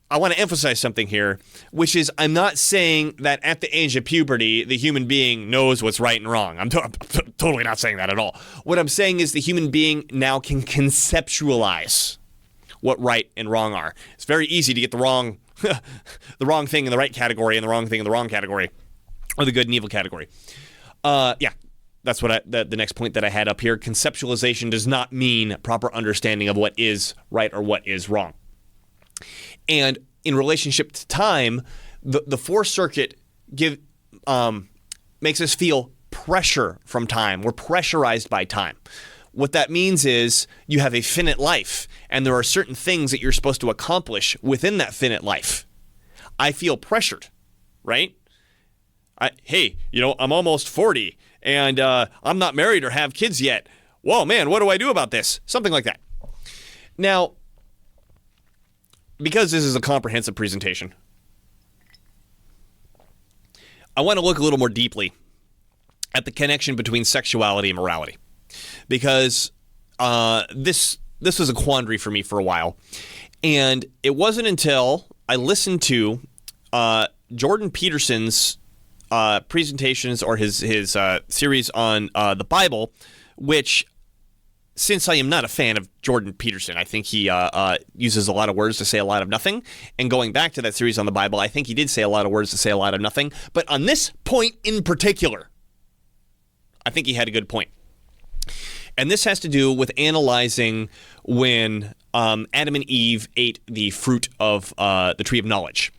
I want to emphasize something here, which is I'm not saying that at the age of puberty, the human being knows what's right and wrong. I'm totally not saying that at all. What I'm saying is the human being now can conceptualize what right and wrong are. It's very easy to get the wrong thing in the right category and the wrong thing in the wrong category, or the good and evil category. That's what the next point that I had up here. Conceptualization does not mean proper understanding of what is right or what is wrong. And in relationship to time, the fourth circuit makes us feel pressure from time. We're pressurized by time. What that means is you have a finite life, and there are certain things that you're supposed to accomplish within that finite life. I feel pressured, right? I'm almost 40, and I'm not married or have kids yet. Whoa, man, what do I do about this? Something like that. Now, because this is a comprehensive presentation, I want to look a little more deeply at the connection between sexuality and morality. Because this was a quandary for me for a while. And it wasn't until I listened to Jordan Peterson's presentations or his series on the Bible, which, since I am not a fan of Jordan Peterson, I think he uses a lot of words to say a lot of nothing. And going back to that series on the Bible, I think he did say a lot of words to say a lot of nothing. But on this point in particular, I think he had a good point. And this has to do with analyzing when Adam and Eve ate the fruit of the tree of knowledge.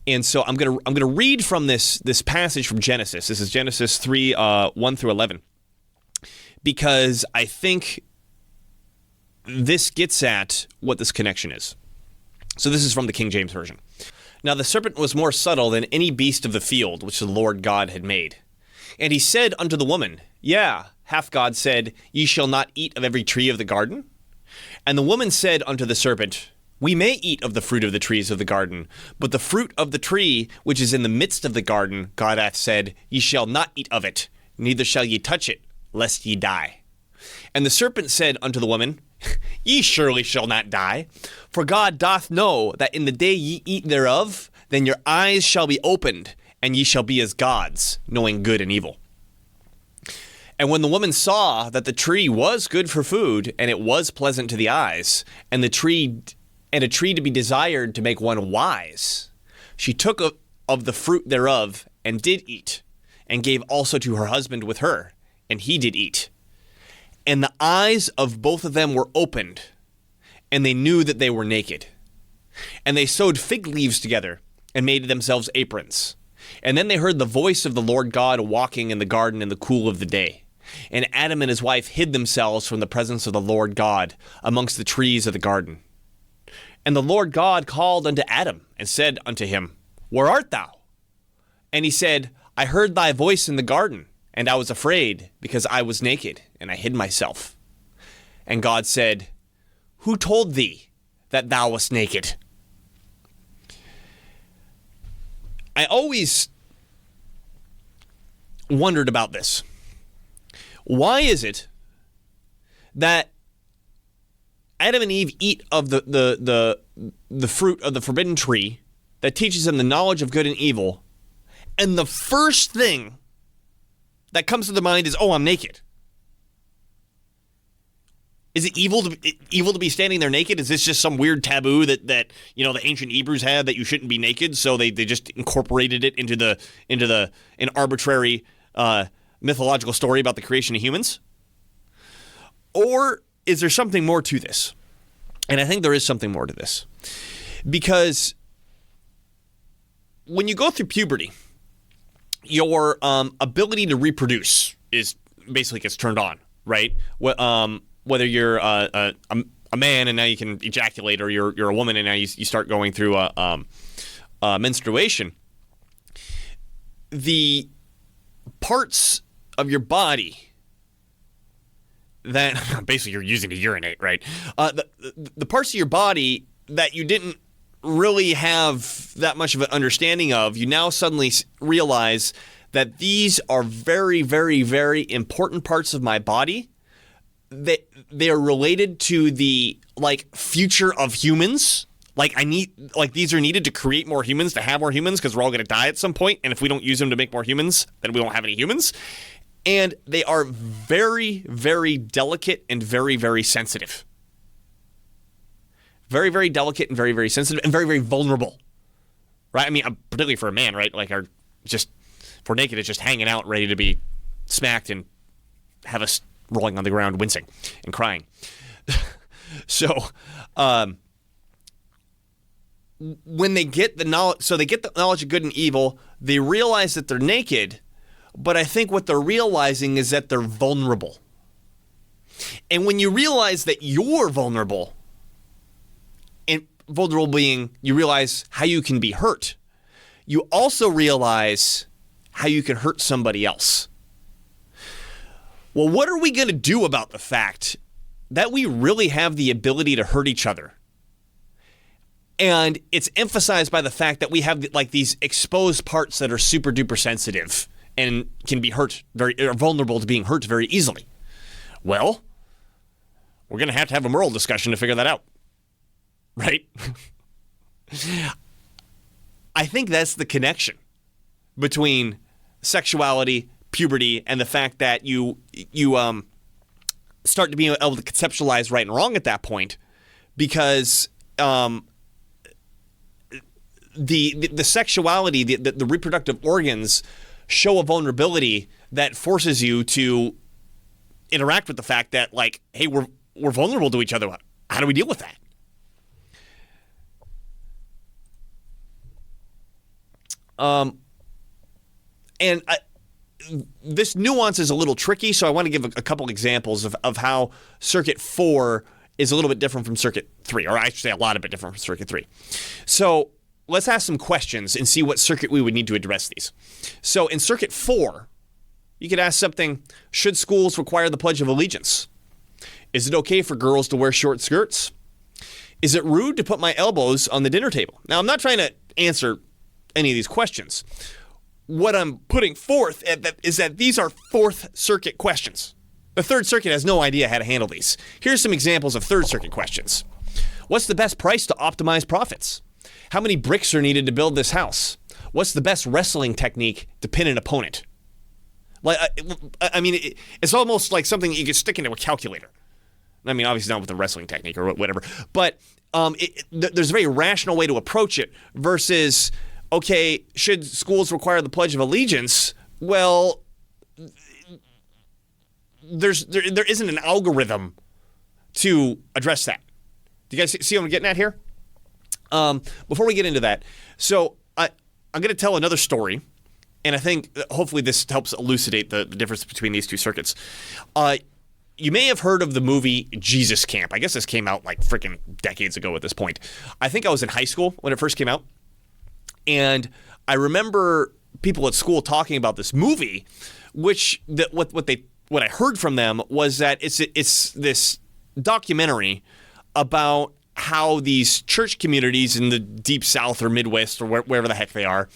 And so I'm gonna read from this passage from Genesis. This is Genesis 3, 1 through 11. Because I think this gets at what this connection is. So this is from the King James Version. Now the serpent was more subtle than any beast of the field which the Lord God had made. And he said unto the woman, Yeah, hath God said, Ye shall not eat of every tree of the garden? And the woman said unto the serpent, We may eat of the fruit of the trees of the garden, but the fruit of the tree which is in the midst of the garden, God hath said, Ye shall not eat of it, neither shall ye touch it, lest ye die. And the serpent said unto the woman, Ye surely shall not die, for God doth know that in the day ye eat thereof, then your eyes shall be opened, and ye shall be as gods, knowing good and evil. And when the woman saw that the tree was good for food, and it was pleasant to the eyes, and a tree to be desired to make one wise, she took of the fruit thereof, and did eat, and gave also to her husband with her, and he did eat. And the eyes of both of them were opened, and they knew that they were naked. And they sewed fig leaves together, and made themselves aprons. And then they heard the voice of the Lord God walking in the garden in the cool of the day. And Adam and his wife hid themselves from the presence of the Lord God amongst the trees of the garden. And the Lord God called unto Adam and said unto him, Where art thou? And he said, I heard thy voice in the garden, and I was afraid, because I was naked, and I hid myself. And God said, Who told thee that thou wast naked? I always wondered about this. Why is it that Adam and Eve eat of the fruit of the forbidden tree that teaches them the knowledge of good and evil, and the first thing that comes to the mind is, oh, I'm naked? Is it evil to be standing there naked? Is this just some weird taboo that the ancient Hebrews had, that you shouldn't be naked, so they just incorporated it into an arbitrary mythological story about the creation of humans? Or is there something more to this? And I think there is something more to this. Because when you go through puberty, your ability to reproduce is basically gets turned on, right? Whether you're a man and now you can ejaculate, or you're a woman and now you start going through a menstruation, the parts of your body that basically you're using to urinate, right? The parts of your body that you didn't really have that much of an understanding of, you now suddenly realize that these are very, very, very important parts of my body. That they are related to the future of humans. These are needed to create more humans, to have more humans, because we're all going to die at some point. And if we don't use them to make more humans, then we won't have any humans. And they are very, very delicate and very, very sensitive. Very, very delicate and very, very sensitive and very, very vulnerable. Right? I mean, particularly for a man, right? If we're naked, it's just hanging out, ready to be smacked and have us rolling on the ground, wincing and crying. So, when they get the knowledge, of good and evil, they realize that they're naked, but I think what they're realizing is that they're vulnerable. And when you realize that you're vulnerable, and vulnerable being, you realize how you can be hurt, you also realize how you can hurt somebody else. Well, what are we going to do about the fact that we really have the ability to hurt each other? And it's emphasized by the fact that we have these exposed parts that are super duper sensitive and can be hurt, are vulnerable to being hurt very easily. Well, we're going to have a moral discussion to figure that out. Right? I think that's the connection between sexuality, puberty, and the fact that you start to be able to conceptualize right and wrong at that point, because the sexuality, the reproductive organs show a vulnerability that forces you to interact with the fact that, hey, we're vulnerable to each other. How do we deal with that? This nuance is a little tricky, so I want to give a couple examples of how Circuit 4 is a little bit different from Circuit 3, or I should say a lot of bit different from Circuit 3. So let's ask some questions and see what circuit we would need to address these. So in Circuit 4, you could ask something: should schools require the Pledge of Allegiance? Is it okay for girls to wear short skirts? Is it rude to put my elbows on the dinner table? Now, I'm not trying to answer any of these questions. What I'm putting forth is that these are Fourth Circuit questions. The Third Circuit has no idea how to handle these. Here's some examples of Third Circuit questions. What's the best price to optimize profits? How many bricks are needed to build this house? What's the best wrestling technique to pin an opponent? It's almost like something you could stick into a calculator. I mean, obviously not with the wrestling technique or whatever, but there's a very rational way to approach it versus, okay, should schools require the Pledge of Allegiance? Well, there isn't an algorithm to address that. Do you guys see what I'm getting at here? Before we get into that, so I'm going to tell another story and I think hopefully this helps elucidate the difference between these two circuits. You may have heard of the movie Jesus Camp. I guess this came out like freaking decades ago at this point. I think I was in high school when it first came out. And I remember people at school talking about this movie, which what I heard from them was that it's this documentary about how these church communities in the Deep South or Midwest or wherever the heck they are,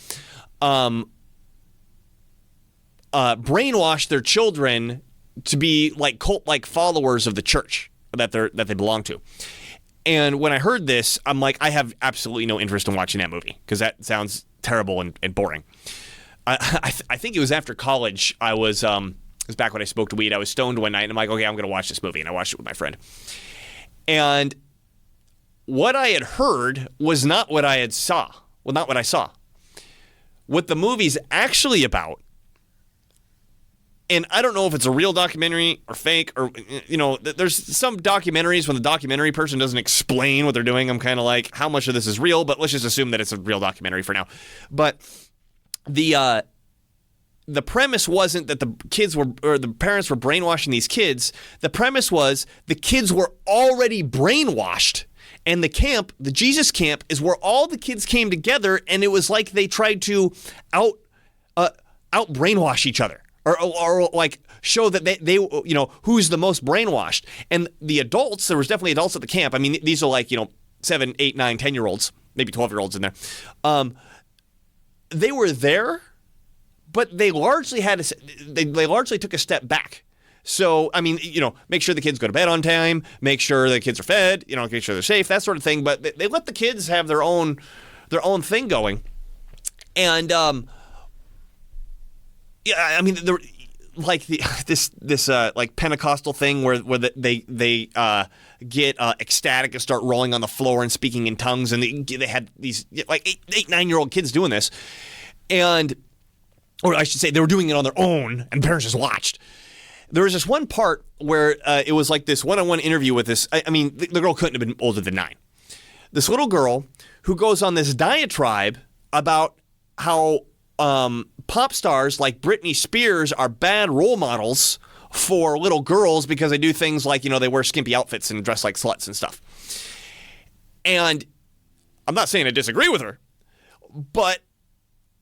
brainwash their children to be like cult-like followers of the church that they belong to. And when I heard this, I'm like, I have absolutely no interest in watching that movie because that sounds terrible and boring. I think it was after college. It was back when I smoked weed. I was stoned one night, and I'm like, okay, I'm going to watch this movie. And I watched it with my friend. And what I had heard was not what I saw. Well, not what I saw. What the movie's actually about, and I don't know if it's a real documentary or fake or, there's some documentaries when the documentary person doesn't explain what they're doing. I'm kind of like, how much of this is real? But let's just assume that it's a real documentary for now. But the premise wasn't that the parents were brainwashing these kids. The premise was the kids were already brainwashed. And the Jesus Camp, is where all the kids came together, and it was like they tried to out brainwash each other. Or like show that they who's the most brainwashed. And the adults, there was definitely adults at the camp. I mean, these are like 7, 8, 9, 10-year-olds, maybe 12-year-olds in there. They were there, but they largely they largely took a step back. So I mean, make sure the kids go to bed on time, make sure the kids are fed, make sure they're safe, that sort of thing. But they let the kids have their own thing going, and yeah, I mean, like this like Pentecostal thing where they get ecstatic and start rolling on the floor and speaking in tongues, and they had these like 8, 9-year-old kids doing this, or I should say they were doing it on their own, and parents just watched. There was this one part where it was like this one-on-one interview with this. I mean, the girl couldn't have been older than 9. This little girl who goes on this diatribe about how pop stars like Britney Spears are bad role models for little girls because they do things like, they wear skimpy outfits and dress like sluts and stuff. And I'm not saying I disagree with her, but,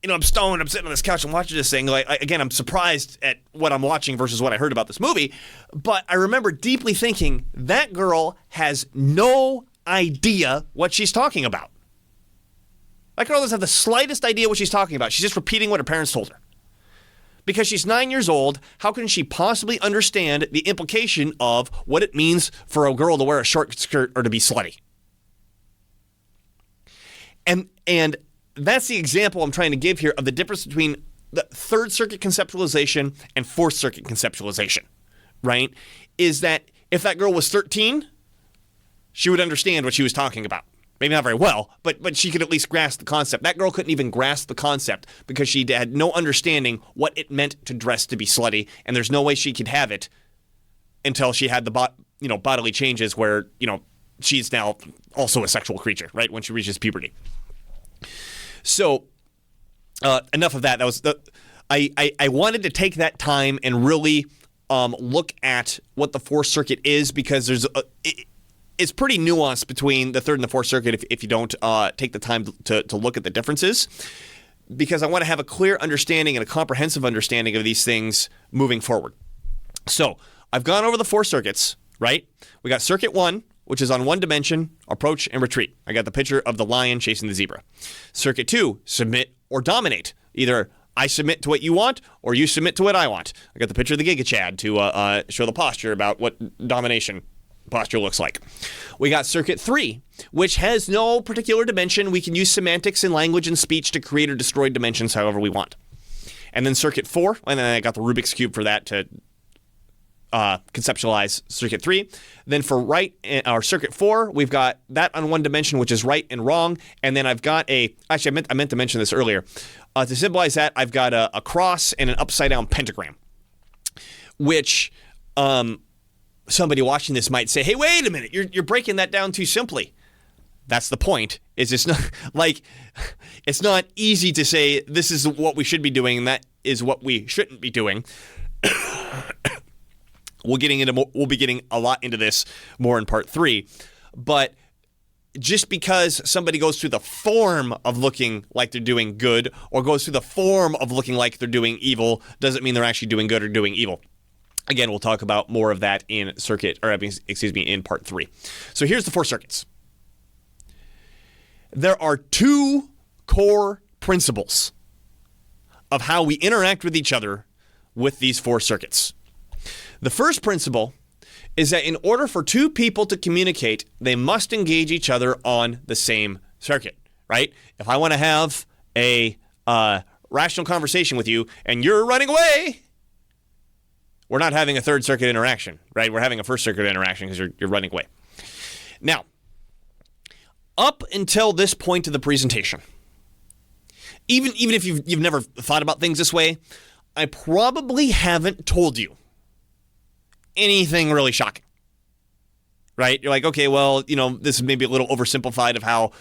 I'm stoned, I'm sitting on this couch and watching this thing. Like, again, I'm surprised at what I'm watching versus what I heard about this movie. But I remember deeply thinking, that girl has no idea what she's talking about. That girl doesn't have the slightest idea what she's talking about. She's just repeating what her parents told her. Because she's 9 years old, how can she possibly understand the implication of what it means for a girl to wear a short skirt or to be slutty? And that's the example I'm trying to give here of the difference between the Third Circuit conceptualization and Fourth Circuit conceptualization, right? Is that if that girl was 13, she would understand what she was talking about. Maybe not very well, but she could at least grasp the concept. That girl couldn't even grasp the concept because she had no understanding what it meant to dress to be slutty, and there's no way she could have it until she had the bodily changes where, she's now also a sexual creature, right? When she reaches puberty. So enough of that. That was I wanted to take that time and really look at what the Fourth Circuit is, because it's pretty nuanced between the Third and the Fourth Circuit if you don't take the time to look at the differences, because I want to have a clear understanding and a comprehensive understanding of these things moving forward. So I've gone over the 4 circuits, right? We got Circuit 1, which is on one dimension, approach and retreat. I got the picture of the lion chasing the zebra. Circuit 2, submit or dominate. Either I submit to what you want or you submit to what I want. I got the picture of the Giga Chad to show the posture about what domination posture looks like. We got Circuit 3, which has no particular dimension. We can use semantics and language and speech to create or destroy dimensions however we want. And then Circuit 4, and then I got the Rubik's Cube for that to conceptualize Circuit 3. Then for right, or Circuit 4, we've got that on one dimension, which is right and wrong. And then I've got actually, I meant to mention this earlier. To symbolize that, I've got a cross and an upside down pentagram, which somebody watching this might say, hey, wait a minute, you're breaking that down too simply. That's the point, It's just not like it's not easy to say this is what we should be doing and that is what we shouldn't be doing. We'll be getting a lot into this more in part 3, but just because somebody goes through the form of looking like they're doing good or goes through the form of looking like they're doing evil doesn't mean they're actually doing good or doing evil. Again, we'll talk about more of that in in part 3. So here's the 4 circuits. There are 2 core principles of how we interact with each other with these 4 circuits. The first principle is that in order for 2 people to communicate, they must engage each other on the same circuit, right? If I want to have a rational conversation with you and you're running away, we're not having a third circuit interaction, right? We're having a first circuit interaction because you're running away. Now, up until this point of the presentation, even if you've never thought about things this way, I probably haven't told you anything really shocking, right? You're like, okay, well, this is maybe a little oversimplified of how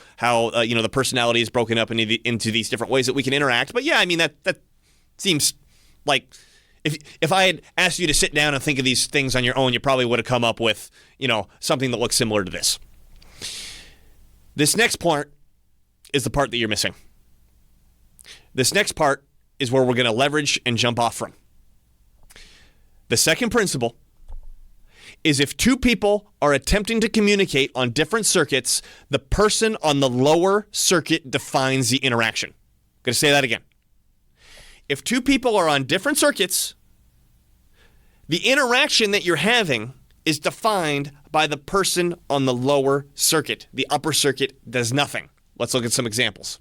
the personality is broken up into these different ways that we can interact. But yeah, I mean, that seems like if I had asked you to sit down and think of these things on your own, you probably would have come up with, something that looks similar to this. This next part is the part that you're missing. This next part is where we're going to leverage and jump off from. The second principle is if 2 people are attempting to communicate on different circuits, the person on the lower circuit defines the interaction. I'm going to say that again. If 2 people are on different circuits, the interaction that you're having is defined by the person on the lower circuit. The upper circuit does nothing. Let's look at some examples.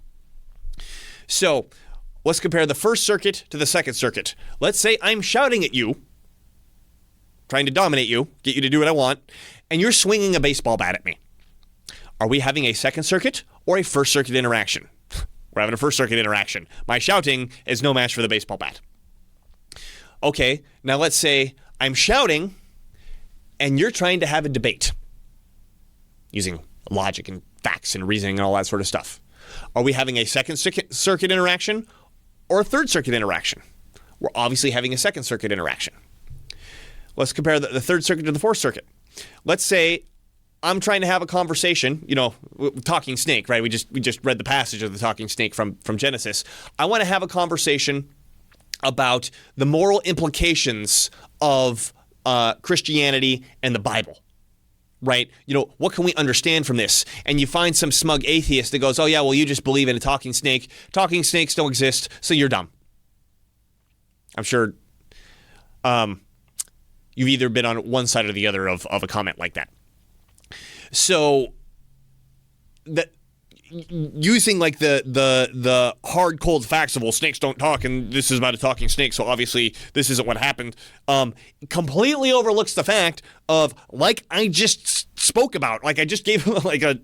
So let's compare the first circuit to the second circuit. Let's say I'm shouting at you, trying to dominate you, get you to do what I want, and you're swinging a baseball bat at me. Are we having a second circuit or a first circuit interaction? We're having a first circuit interaction. My shouting is no match for the baseball bat. Okay, now let's say I'm shouting and you're trying to have a debate using logic and facts and reasoning and all that sort of stuff. Are we having a second circuit interaction or a third circuit interaction? We're obviously having a second circuit interaction. Let's compare the third circuit to the fourth circuit. Let's say I'm trying to have a conversation, talking snake, right? We just read the passage of the talking snake from Genesis. I want to have a conversation about the moral implications of Christianity and the Bible, right? What can we understand from this? And you find some smug atheist that goes, oh yeah, well, you just believe in a talking snake. Talking snakes don't exist, so you're dumb. I'm sure you've either been on one side or the other of a comment like that. So that using like the hard cold facts of, well, snakes don't talk and this is about a talking snake, so obviously this isn't what happened, completely overlooks the fact of, like I just spoke about, like I just gave could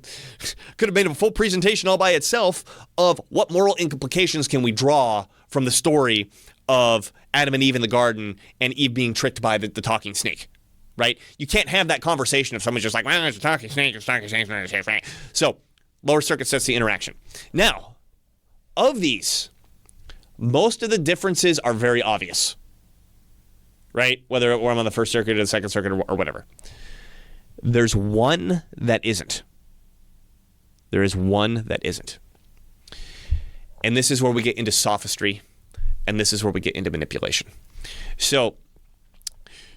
have made a full presentation all by itself of what moral implications can we draw from the story of Adam and Eve in the garden and Eve being tricked by the talking snake, right? You can't have that conversation if someone's just like, well, it's a talking snake, it's a talking snake, it's a talking snake. So lower circuit sets the interaction. Now, of these, most of the differences are very obvious, right? Whether I'm on the first circuit or the second circuit or whatever. There's one that isn't. There is one that isn't. And this is where we get into sophistry, and this is where we get into manipulation. So,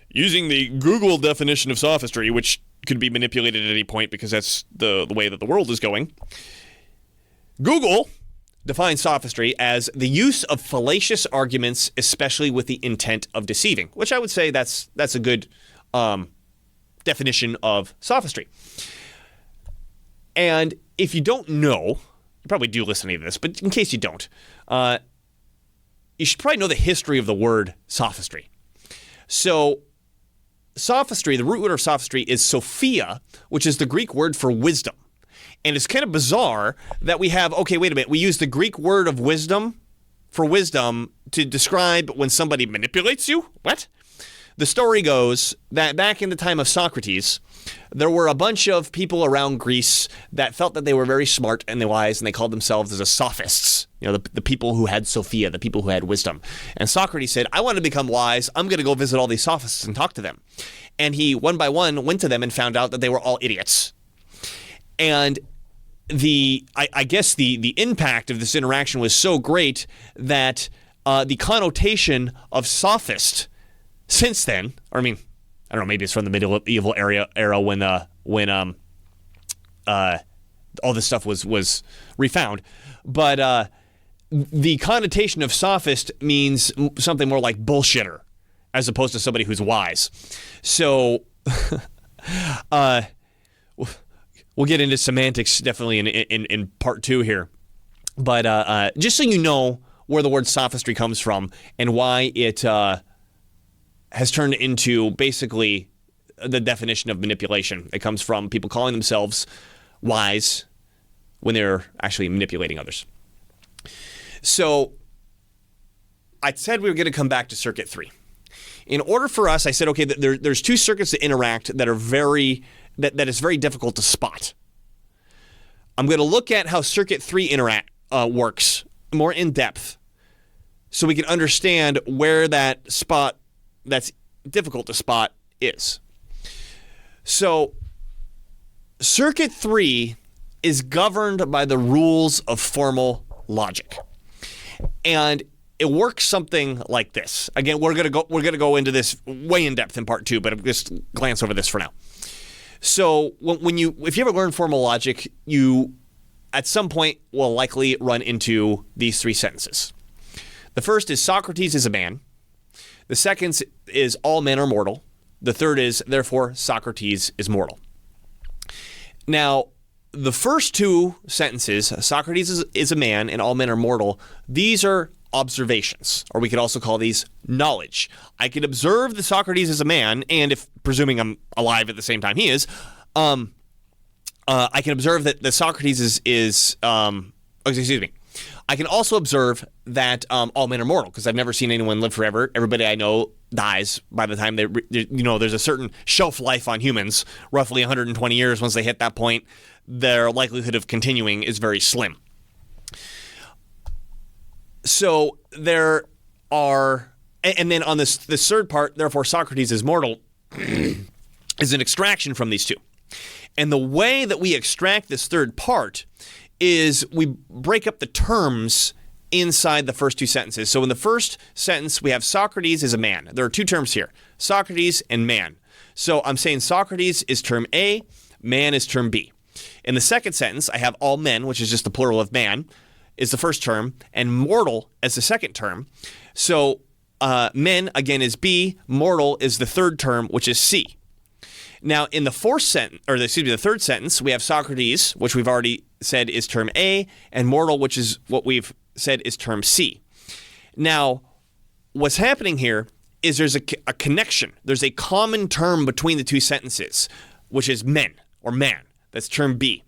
using the Google definition of sophistry, which could be manipulated at any point because that's the way that the world is going, Google defines sophistry as the use of fallacious arguments, especially with the intent of deceiving, which I would say that's a good definition of sophistry. And if you don't know, you probably do listen to this, but in case you don't, you should probably know the history of the word sophistry. So, sophistry, the root word of sophistry is sophia, which is the Greek word for wisdom. And it's kind of bizarre that we have, okay, wait a minute, we use the Greek word of wisdom for wisdom to describe when somebody manipulates you? What? the story goes that back in the time of Socrates, there were a bunch of people around Greece that felt that they were very smart and wise, and they called themselves as the sophists, the people who had Sophia, the people who had wisdom. And Socrates said, I want to become wise. I'm going to go visit all these sophists and talk to them. And he, one by one, went to them and found out that they were all idiots. And I guess the impact of this interaction was so great that the connotation of sophist since then, or I don't know, maybe it's from the medieval era when all this stuff was refound, but the connotation of sophist means something more like bullshitter, as opposed to somebody who's wise. So, we'll get into semantics definitely in part 2 here, but just so you know where the word sophistry comes from and why it has turned into basically the definition of manipulation. It comes from people calling themselves wise when they're actually manipulating others. So I said we were going to come back to circuit 3. In order for us, I said, okay, there's 2 circuits that interact that are that is very difficult to spot. I'm going to look at how circuit 3 works more in depth so we can understand where that spot that's difficult to spot is. So, circuit 3 is governed by the rules of formal logic. And it works something like this. Again, we're going to go into this way in depth in part 2, but I'll just glance over this for now. So, if you ever learn formal logic, you at some point will likely run into these 3 sentences. The first is Socrates is a man. The second is all men are mortal. The third is, therefore, Socrates is mortal. Now, the first 2 sentences, Socrates is a man and all men are mortal, these are observations, or we could also call these knowledge. I could observe that Socrates is a man, and if presuming I'm alive at the same time he is, I can observe that Socrates is excuse me. I can also observe that all men are mortal, because I've never seen anyone live forever. Everybody I know dies by the time there's a certain shelf life on humans, roughly 120 years. Once they hit that point, their likelihood of continuing is very slim. So there are, and then on this third part, therefore Socrates is mortal, is an extraction from these 2. And the way that we extract this third part is we break up the terms inside the first 2 sentences. So in the first sentence, we have Socrates is a man. There are 2 terms here, Socrates and man. So I'm saying Socrates is term A, man is term B. In the second sentence, I have all men, which is just the plural of man, is the first term, and mortal as the second term. So men, again, is B, mortal is the third term, which is C. Now, in the the third sentence, we have Socrates, which we've already said is term A, and mortal, which is what we've said is term C. Now, what's happening here is there's a connection. There's a common term between the 2 sentences, which is men, or man. That's term B.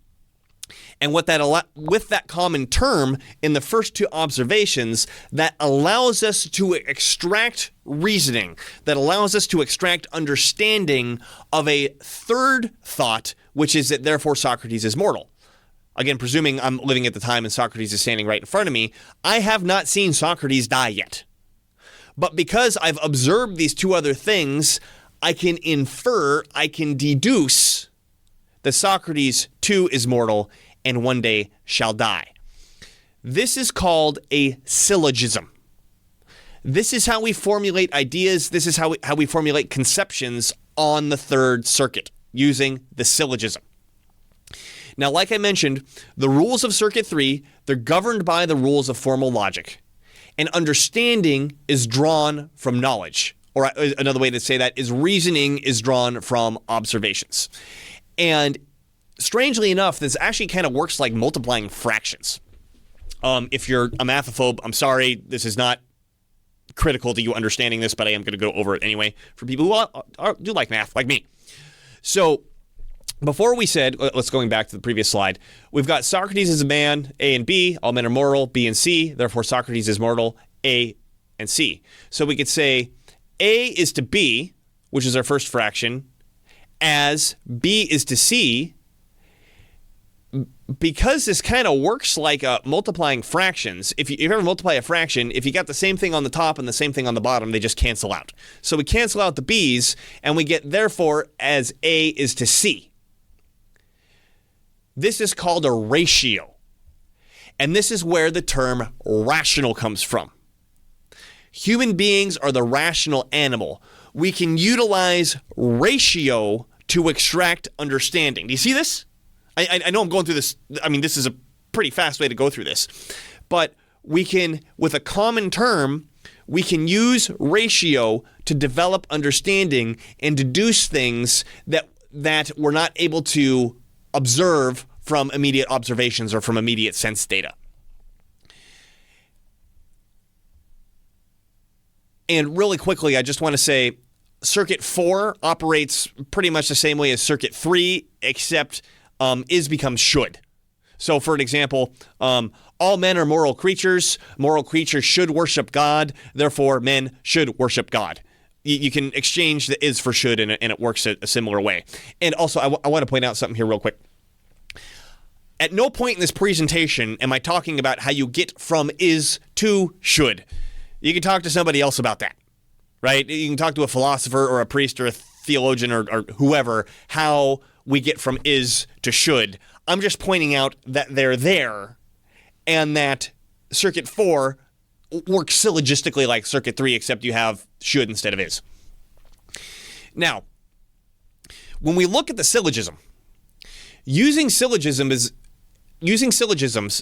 And with that common term in the first 2 observations, that allows us to extract reasoning, that allows us to extract understanding of a third thought, which is that therefore Socrates is mortal. Again, presuming I'm living at the time and Socrates is standing right in front of me, I have not seen Socrates die yet. But because I've observed these 2 other things, I can infer, I can deduce that Socrates too is mortal and one day shall die. This is called a syllogism. This is how we formulate ideas. This is how we formulate conceptions on the third circuit using the syllogism. Now, like I mentioned, the rules of circuit 3, they're governed by the rules of formal logic. And understanding is drawn from knowledge. Or another way to say that is reasoning is drawn from observations. And strangely enough, this actually kind of works like multiplying fractions. If you're a mathophobe, I'm sorry, this is not critical to you understanding this, but I am going to go over it anyway for people who do like math, like me. So before we said, let's going back to the previous slide, we've got Socrates is a man, A and B, all men are mortal, B and C, therefore Socrates is mortal, A and C. So we could say A is to B, which is our first fraction, as B is to C, because this kind of works like multiplying fractions. If you ever multiply a fraction, if you got the same thing on the top and the same thing on the bottom, they just cancel out. So we cancel out the B's, and we get, therefore, as A is to C. This is called a ratio. And this is where the term rational comes from. Human beings are the rational animal. We can utilize ratio to extract understanding. Do you see this? I know I'm going through this. I mean, this is a pretty fast way to go through this. But we can, with a common term, we can use ratio to develop understanding and deduce things that we're not able to observe from immediate observations or from immediate sense data. And really quickly, I just want to say Circuit 4 operates pretty much the same way as Circuit 3, except is becomes should. So, for an example, all men are moral creatures. Moral creatures should worship God. Therefore, men should worship God. You can exchange the is for should, and it works a similar way. And also, I want to point out something here real quick. At no point in this presentation am I talking about how you get from is to should. You can talk to somebody else about that, right? You can talk to a philosopher or a priest or a theologian or whoever how we get from is to should. I'm just pointing out that they're there and that Circuit 4 works syllogistically like Circuit 3, except you have should instead of is. Now, when we look at the syllogism, using syllogisms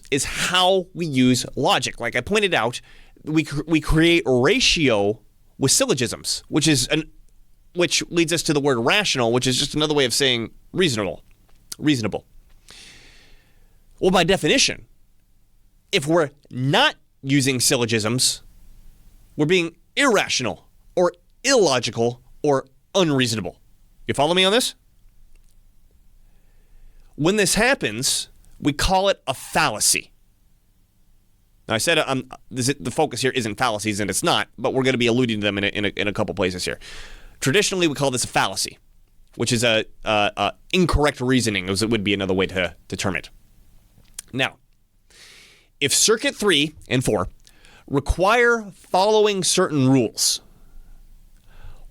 is how we use logic. Like I pointed out, we create a ratio with syllogisms, which leads us to the word rational, which is just another way of saying reasonable. Well, by definition, if we're not using syllogisms, we're being irrational or illogical or unreasonable. You follow me on this? When this happens, we call it a fallacy. Now, I said the focus here isn't fallacies, and it's not, but we're going to be alluding to them in a couple places here. Traditionally, we call this a fallacy, which is a incorrect reasoning, as it would be another way to term it. Now, if Circuit 3 and 4 require following certain rules,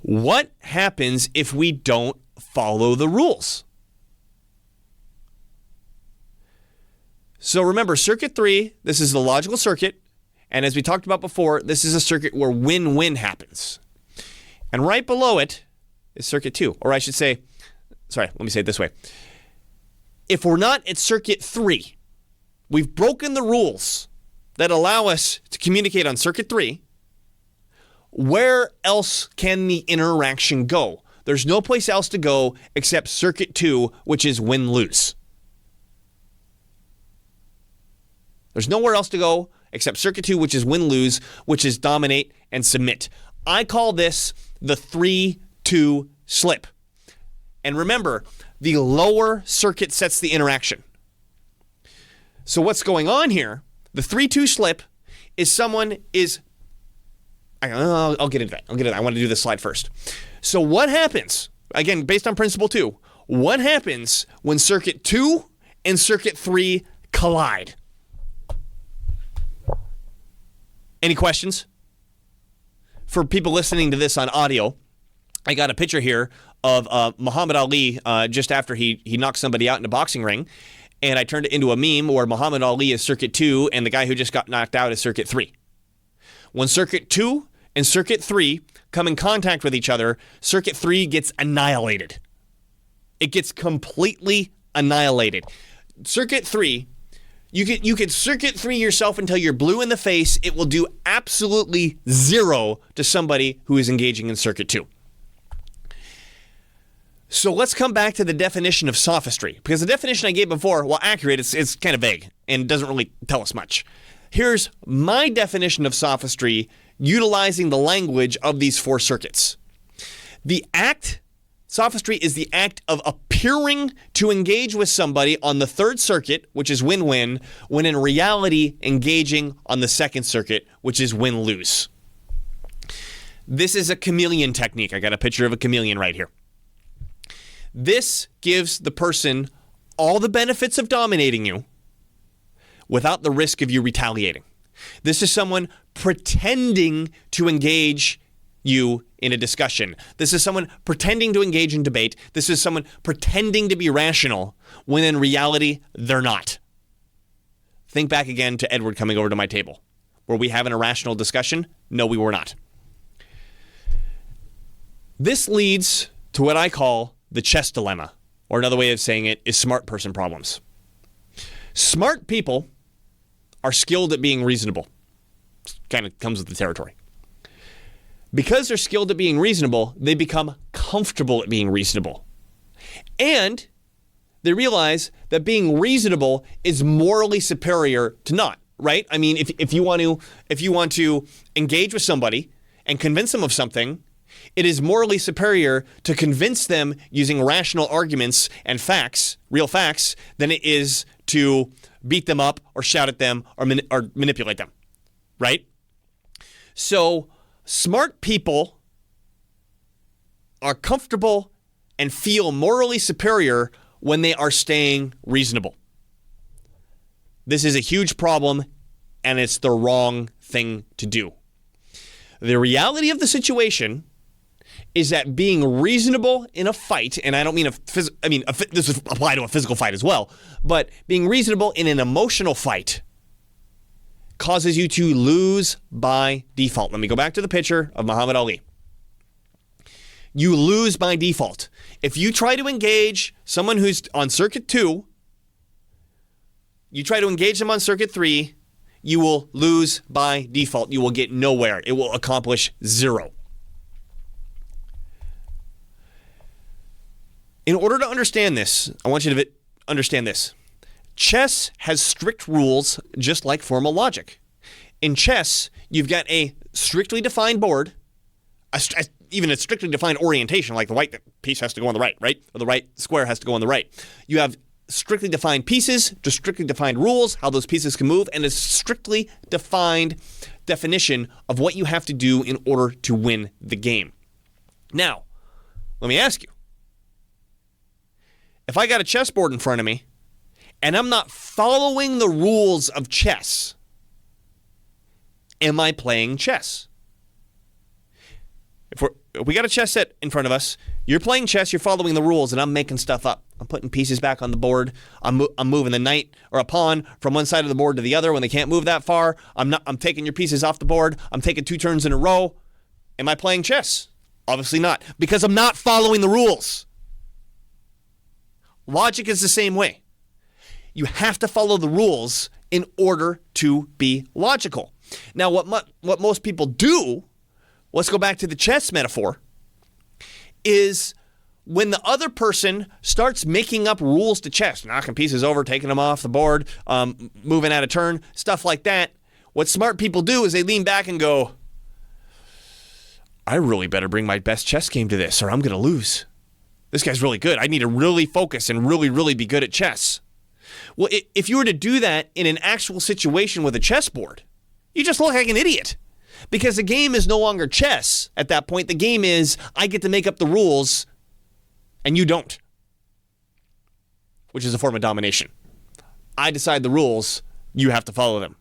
what happens if we don't follow the rules? So remember, Circuit 3, this is the logical circuit, and as we talked about before, this is a circuit where win-win happens. And right below it is Circuit 2, or I should say, let me say it this way. If we're not at Circuit 3, we've broken the rules that allow us to communicate on Circuit 3, where else can the interaction go? There's no place else to go except Circuit 2, which is win-lose. There's nowhere else to go except Circuit 2, which is win-lose, which is dominate and submit. I call this the 3-2 slip. And remember, the lower circuit sets the interaction. So what's going on here, the 3-2 slip, is I'll get into that. I want to do this slide first. So what happens, again, based on Principle 2, what happens when Circuit 2 and Circuit 3 collide? Any questions? For people listening to this on audio, I got a picture here of Muhammad Ali just after he knocked somebody out in a boxing ring, and I turned it into a meme where Muhammad Ali is Circuit 2 and the guy who just got knocked out is Circuit 3. When Circuit 2 and Circuit 3 come in contact with each other, Circuit 3 gets annihilated. It gets completely annihilated. Circuit 3, you could Circuit 3 yourself until you're blue in the face. It will do absolutely zero to somebody who is engaging in Circuit 2. So let's come back to the definition of sophistry, because the definition I gave before, while accurate, it's kind of vague and doesn't really tell us much. Here's my definition of sophistry utilizing the language of these four circuits. Sophistry is the act of appearing to engage with somebody on the third circuit, which is win-win, when in reality engaging on the second circuit, which is win-lose. This is a chameleon technique. I got a picture of a chameleon right here. This gives the person all the benefits of dominating you without the risk of you retaliating. This is someone pretending to engage you in a discussion. This is someone pretending to engage in debate. This is someone pretending to be rational when in reality, they're not. Think back again to Edward coming over to my table. Were we having a rational discussion? No, we were not. This leads to what I call the chess dilemma, or another way of saying it is smart person problems. Smart people are skilled at being reasonable. Kind of comes with the territory. Because they're skilled at being reasonable, they become comfortable at being reasonable. And they realize that being reasonable is morally superior to not, right? I mean, if you want to engage with somebody and convince them of something, it is morally superior to convince them using rational arguments and facts, real facts, than it is to beat them up or shout at them or manipulate them, right? So smart people are comfortable and feel morally superior when they are staying reasonable. This is a huge problem, and it's the wrong thing to do. The reality of the situation is that being reasonable in a fight, and I don't mean this would apply to a physical fight as well, but being reasonable in an emotional fight causes you to lose by default. Let me go back to the picture of Muhammad Ali. You lose by default. If you try to engage someone who's on circuit 2, you try to engage them on circuit 3, you will lose by default. You will get nowhere. It will accomplish 0. In order to understand this, I want you to understand this. Chess has strict rules just like formal logic. In chess, you've got a strictly defined board, even a strictly defined orientation, like the white piece has to go on the right? Or the right square has to go on the right. You have strictly defined pieces, just strictly defined rules, how those pieces can move, and a strictly defined definition of what you have to do in order to win the game. Now, let me ask you. If I got a chessboard in front of me, and I'm not following the rules of chess, am I playing chess? If we got a chess set in front of us, you're playing chess, you're following the rules, and I'm making stuff up. I'm putting pieces back on the board. I'm moving the knight or a pawn from one side of the board to the other when they can't move that far. I'm taking your pieces off the board. I'm taking 2 turns in a row. Am I playing chess? Obviously not, because I'm not following the rules. Logic is the same way. You have to follow the rules in order to be logical. Now, what most people do, let's go back to the chess metaphor, is when the other person starts making up rules to chess, knocking pieces over, taking them off the board, moving out of turn, stuff like that, what smart people do is they lean back and go, I really better bring my best chess game to this or I'm going to lose. This guy's really good. I need to really focus and really, really be good at chess. Well, if you were to do that in an actual situation with a chessboard, you just look like an idiot. Because the game is no longer chess at that point. The game is, I get to make up the rules and you don't. Which is a form of domination. I decide the rules, you have to follow them.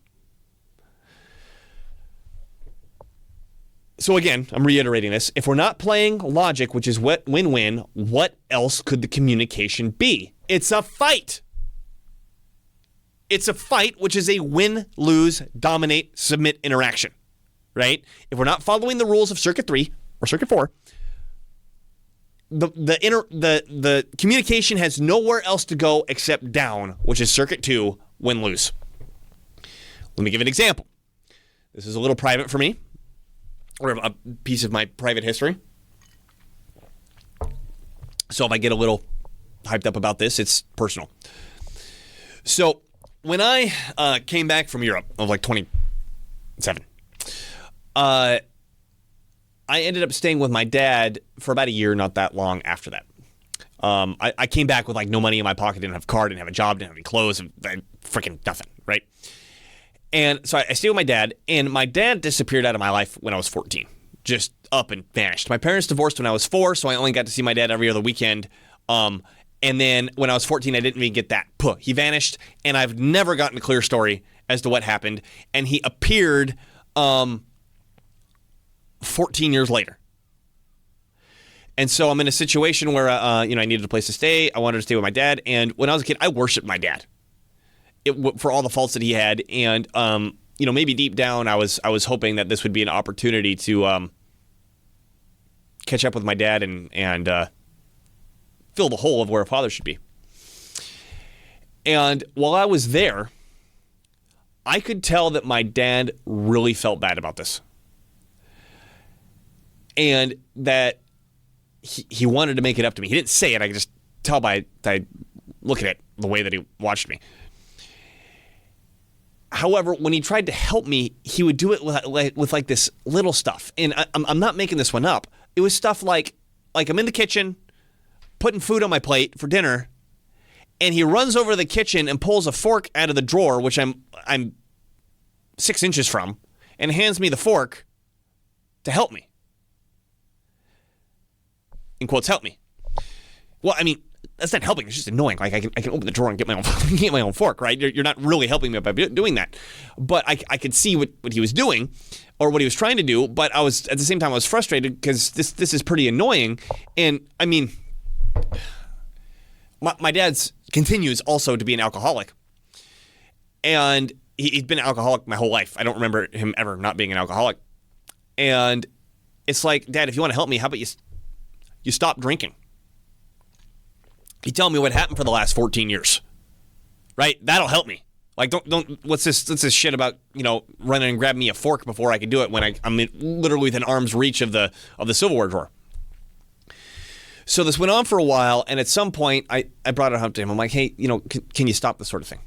So again, I'm reiterating this. If we're not playing logic, which is win-win, what else could the communication be? It's a fight. It's a fight, which is a win, lose, dominate, submit interaction, right? If we're not following the rules of circuit 3 or circuit 4, the communication has nowhere else to go except down, which is circuit 2, win, lose. Let me give an example. This is a little private for me, or a piece of my private history. So if I get a little hyped up about this, it's personal. So when I came back from Europe, I was like 27. I ended up staying with my dad for about a year, not that long after that. I came back with like no money in my pocket, didn't have a car, didn't have a job, didn't have any clothes, freaking nothing, right? And so I stayed with my dad, and my dad disappeared out of my life when I was 14. just up and vanished. My parents divorced when I was 4, so I only got to see my dad every other weekend. And then when I was 14, I didn't even get that. He vanished, and I've never gotten a clear story as to what happened. And he appeared 14 years later. And so I'm in a situation where, I needed a place to stay. I wanted to stay with my dad. And when I was a kid, I worshiped my dad for all the faults that he had. And, maybe deep down, I was hoping that this would be an opportunity to catch up with my dad and fill the hole of where a father should be. And while I was there, I could tell that my dad really felt bad about this. And that he wanted to make it up to me. He didn't say it. I could just tell by looking at the way that he watched me. However, when he tried to help me, he would do it with like this little stuff. And I'm not making this one up. It was stuff like I'm in the kitchen, putting food on my plate for dinner, and he runs over to the kitchen and pulls a fork out of the drawer, which I'm 6 inches from, and hands me the fork to help me. In quotes, help me. Well, I mean, that's not helping. It's just annoying. Like I can open the drawer and get my own fork, right? You're not really helping me by doing that. But I could see what he was doing or what he was trying to do. But I was, at the same time, I was frustrated because this is pretty annoying. And I mean, my dad's continues also to be an alcoholic. And he's been an alcoholic my whole life. I don't remember him ever not being an alcoholic. And it's like, Dad, if you want to help me, how about you stop drinking? You tell me what happened for the last 14 years, right? That'll help me. Like, don't. What's this shit about running and grabbing me a fork before I can do it when I'm literally within arm's reach of the silverware drawer. So this went on for a while, and at some point I brought it up to him. I'm like, hey, can you stop this sort of thing?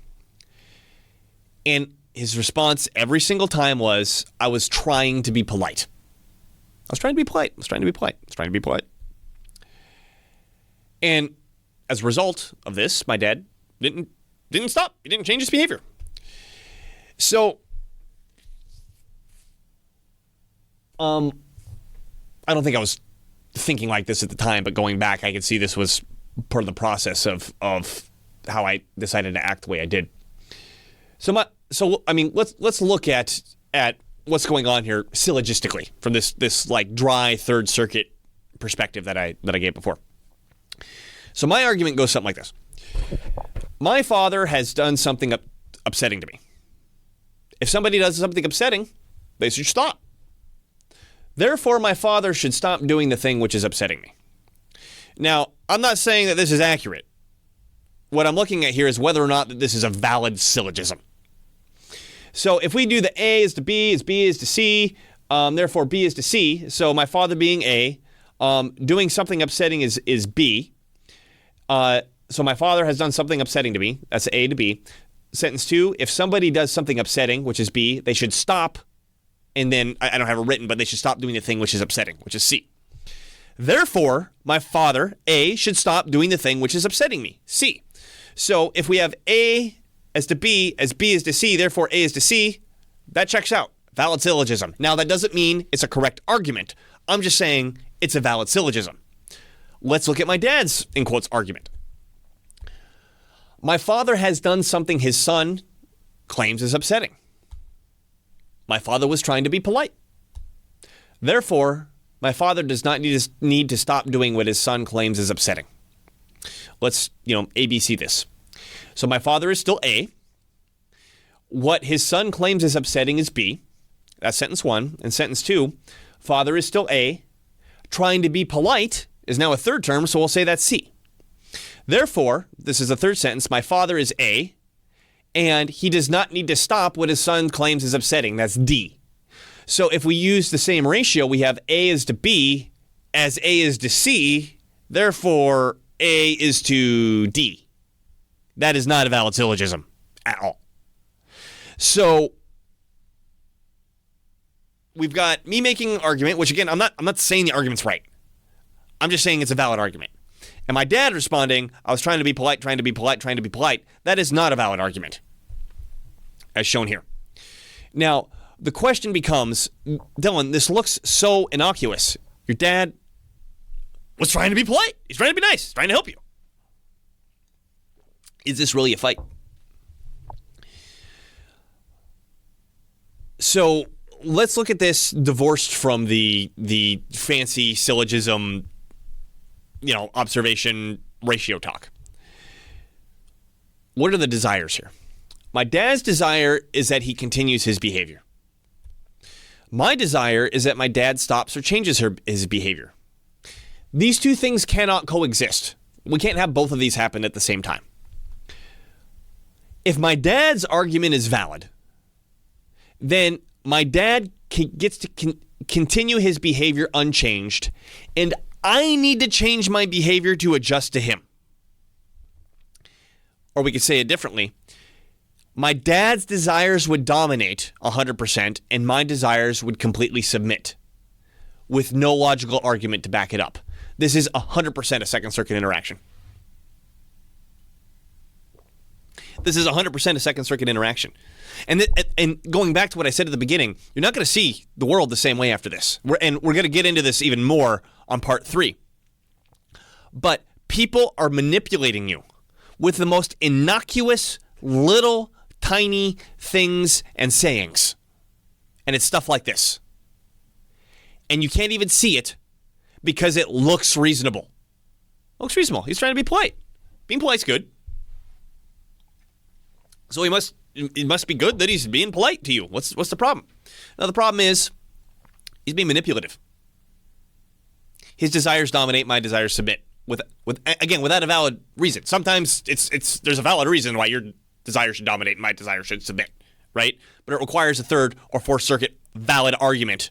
And his response every single time was, I was trying to be polite. I was trying to be polite. And as a result of this, my dad didn't stop. He didn't change his behavior. So, I don't think I was thinking like this at the time, but going back, I could see this was part of the process of how I decided to act the way I did. So let's look at what's going on here syllogistically from this like dry Third Circuit perspective that I gave before. So my argument goes something like this. My father has done something upsetting to me. If somebody does something upsetting, they should stop. Therefore, my father should stop doing the thing which is upsetting me. Now, I'm not saying that this is accurate. What I'm looking at here is whether or not that this is a valid syllogism. So if we do the A is to B is to C, therefore B is to C. So my father being A, doing something upsetting is B. So my father has done something upsetting to me. That's A to B. Sentence 2, if somebody does something upsetting, which is B, they should stop. And then, I don't have it written, but they should stop doing the thing which is upsetting, which is C. Therefore, my father, A, should stop doing the thing which is upsetting me, C. So if we have A as to B is to C, therefore A is to C, that checks out. Valid syllogism. Now, that doesn't mean it's a correct argument. I'm just saying it's a valid syllogism. Let's look at my dad's, in quotes, argument. My father has done something his son claims is upsetting. My father was trying to be polite. Therefore, my father does not need to stop doing what his son claims is upsetting. Let's, ABC this. So my father is still A. What his son claims is upsetting is B. That's sentence 1. And sentence 2, father is still A. Trying to be polite is now a third term, so we'll say that's C. Therefore, this is a third sentence, my father is A, and he does not need to stop what his son claims is upsetting. That's D. So if we use the same ratio, we have A is to B as A is to C, therefore A is to D. That is not a valid syllogism at all. So we've got me making an argument, which again, I'm not saying the argument's right. I'm just saying it's a valid argument. And my dad responding, I was trying to be polite. That is not a valid argument, as shown here. Now, the question becomes, Dylan, this looks so innocuous. Your dad was trying to be polite. He's trying to be nice. He's trying to help you. Is this really a fight? So let's look at this divorced from the fancy syllogism, observation ratio talk. What are the desires here? My dad's desire is that he continues his behavior. My desire is that my dad stops or changes his behavior. These two things cannot coexist. We can't have both of these happen at the same time. If my dad's argument is valid, then my dad gets to continue his behavior unchanged, and I need to change my behavior to adjust to him. Or we could say it differently. My dad's desires would dominate 100%, and my desires would completely submit with no logical argument to back it up. This is 100% a Second Circuit interaction. This is 100% a Second Circuit interaction. And going back to what I said at the beginning, you're not going to see the world the same way after this. We're going to get into this even more on part 3. But people are manipulating you with the most innocuous, little, tiny things and sayings. And it's stuff like this. And you can't even see it because it looks reasonable. It looks reasonable. He's trying to be polite. Being polite's good. So it must be good that he's being polite to you. What's the problem? Now, the problem is he's being manipulative. His desires dominate, my desires submit. Without a valid reason. Sometimes there's a valid reason why your desire should dominate and my desire should submit, right? But it requires a third or fourth circuit valid argument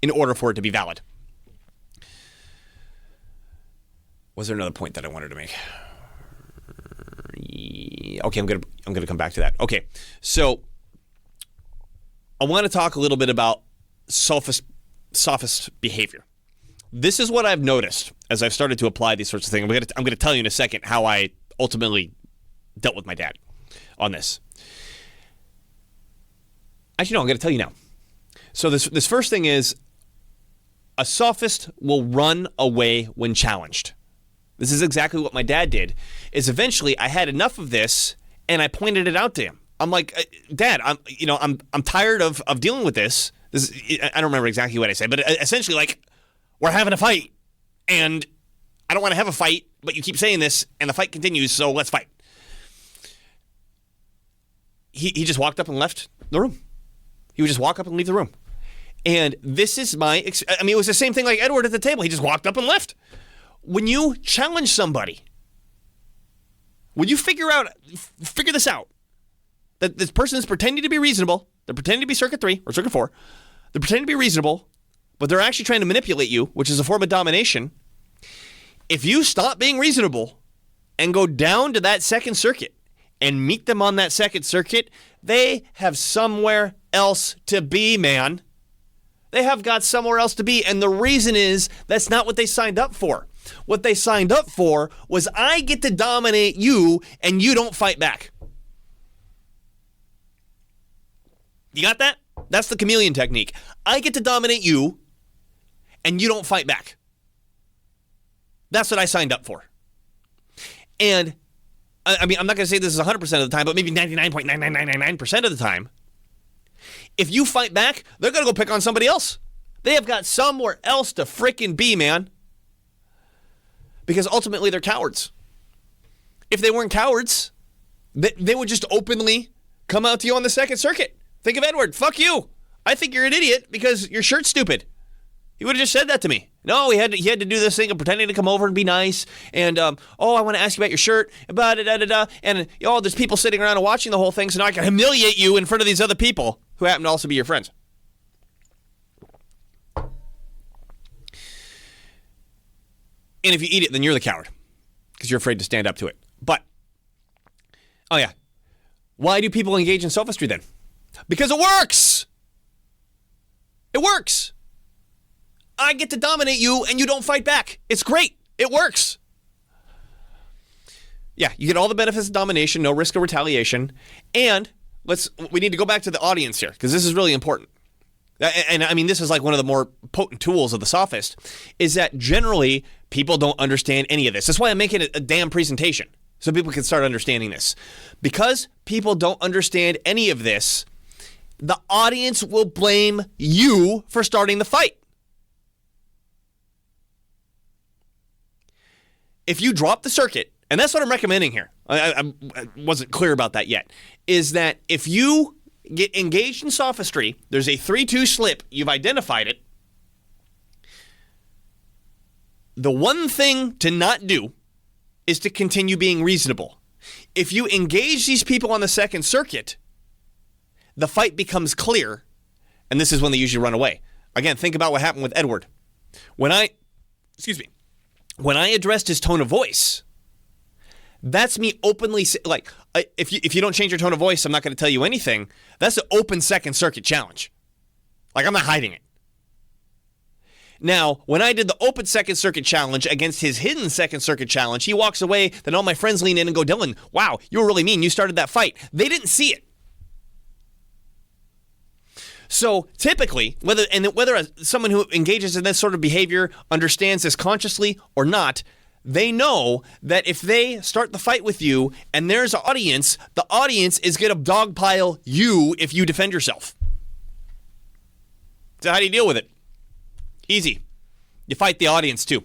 in order for it to be valid. Was there another point that I wanted to make? Okay, I'm gonna come back to that. Okay, so I want to talk a little bit about sophist behavior. This is what I've noticed as I've started to apply these sorts of things. I'm going to tell you in a second how I ultimately dealt with my dad on this. Actually, no, I'm going to tell you now. So this first thing is a sophist will run away when challenged. This is exactly what my dad did. Is eventually I had enough of this and I pointed it out to him. I'm like, Dad, I'm tired of dealing with this. I don't remember exactly what I said, but essentially like, we're having a fight and I don't want to have a fight, but you keep saying this and the fight continues, so let's fight. He just walked up and left the room. He would just walk up and leave the room. And this is it was the same thing like Edward at the table. He just walked up and left. When you challenge somebody, when you figure this out, that this person is pretending to be reasonable, they're pretending to be Circuit 3 or Circuit 4, they're pretending to be reasonable, but they're actually trying to manipulate you, which is a form of domination. If you stop being reasonable and go down to that Second Circuit and meet them on that Second Circuit, they have somewhere else to be, man. They have got somewhere else to be, and the reason is that's not what they signed up for. What they signed up for was I get to dominate you and you don't fight back. You got that? That's the chameleon technique. I get to dominate you and you don't fight back. That's what I signed up for. And I'm not going to say this is 100% of the time, but maybe 99.99999% of the time. If you fight back, they're going to go pick on somebody else. They have got somewhere else to frickin' be, man. Because ultimately they're cowards. If they weren't cowards, they would just openly come out to you on the Second Circuit. Think of Edward. Fuck you. I think you're an idiot because your shirt's stupid. He would have just said that to me. No, he had to do this thing of pretending to come over and be nice. And, I want to ask you about your shirt. And, there's people sitting around and watching the whole thing, so now I can humiliate you in front of these other people who happen to also be your friends. And if you eat it, then you're the coward because you're afraid to stand up to it. But, why do people engage in sophistry then? Because it works. It works. I get to dominate you and you don't fight back. It's great. It works. Yeah, you get all the benefits of domination, no risk of retaliation, and we need to go back to the audience here because this is really important. And I mean, this is like one of the more potent tools of the sophist, is that generally people don't understand any of this. That's why I'm making a damn presentation, so people can start understanding this. Because people don't understand any of this, the audience will blame you for starting the fight. If you drop the circuit, and that's what I'm recommending here, I wasn't clear about that yet, is that if you get engaged in sophistry, there's a 3-2 slip, you've identified it. The one thing to not do is to continue being reasonable. If you engage these people on the Second Circuit, the fight becomes clear, and this is when they usually run away. Again, think about what happened with Edward. When I addressed his tone of voice, that's me openly, like, if you don't change your tone of voice, I'm not going to tell you anything. That's an open Second Circuit challenge. Like, I'm not hiding it. Now, when I did the open Second Circuit challenge against his hidden Second Circuit challenge, he walks away, then all my friends lean in and go, Dylan, wow, you were really mean. You started that fight. They didn't see it. So typically, whether someone who engages in this sort of behavior understands this consciously or not, they know that if they start the fight with you and there's an audience, the audience is going to dogpile you if you defend yourself. So how do you deal with it? Easy. You fight the audience too.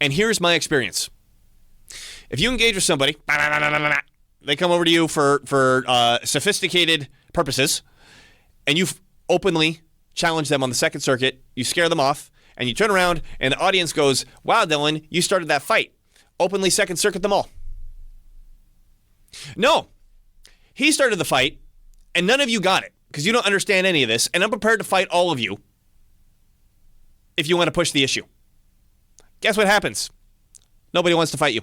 And here's my experience. If you engage with somebody, they come over to you for sophisticated purposes, and you openly challenge them on the Second Circuit, you scare them off, and you turn around, and the audience goes, wow, Dylan, you started that fight. Openly Second Circuit them all. No. He started the fight, and none of you got it, because you don't understand any of this, and I'm prepared to fight all of you if you want to push the issue. Guess what happens? Nobody wants to fight you.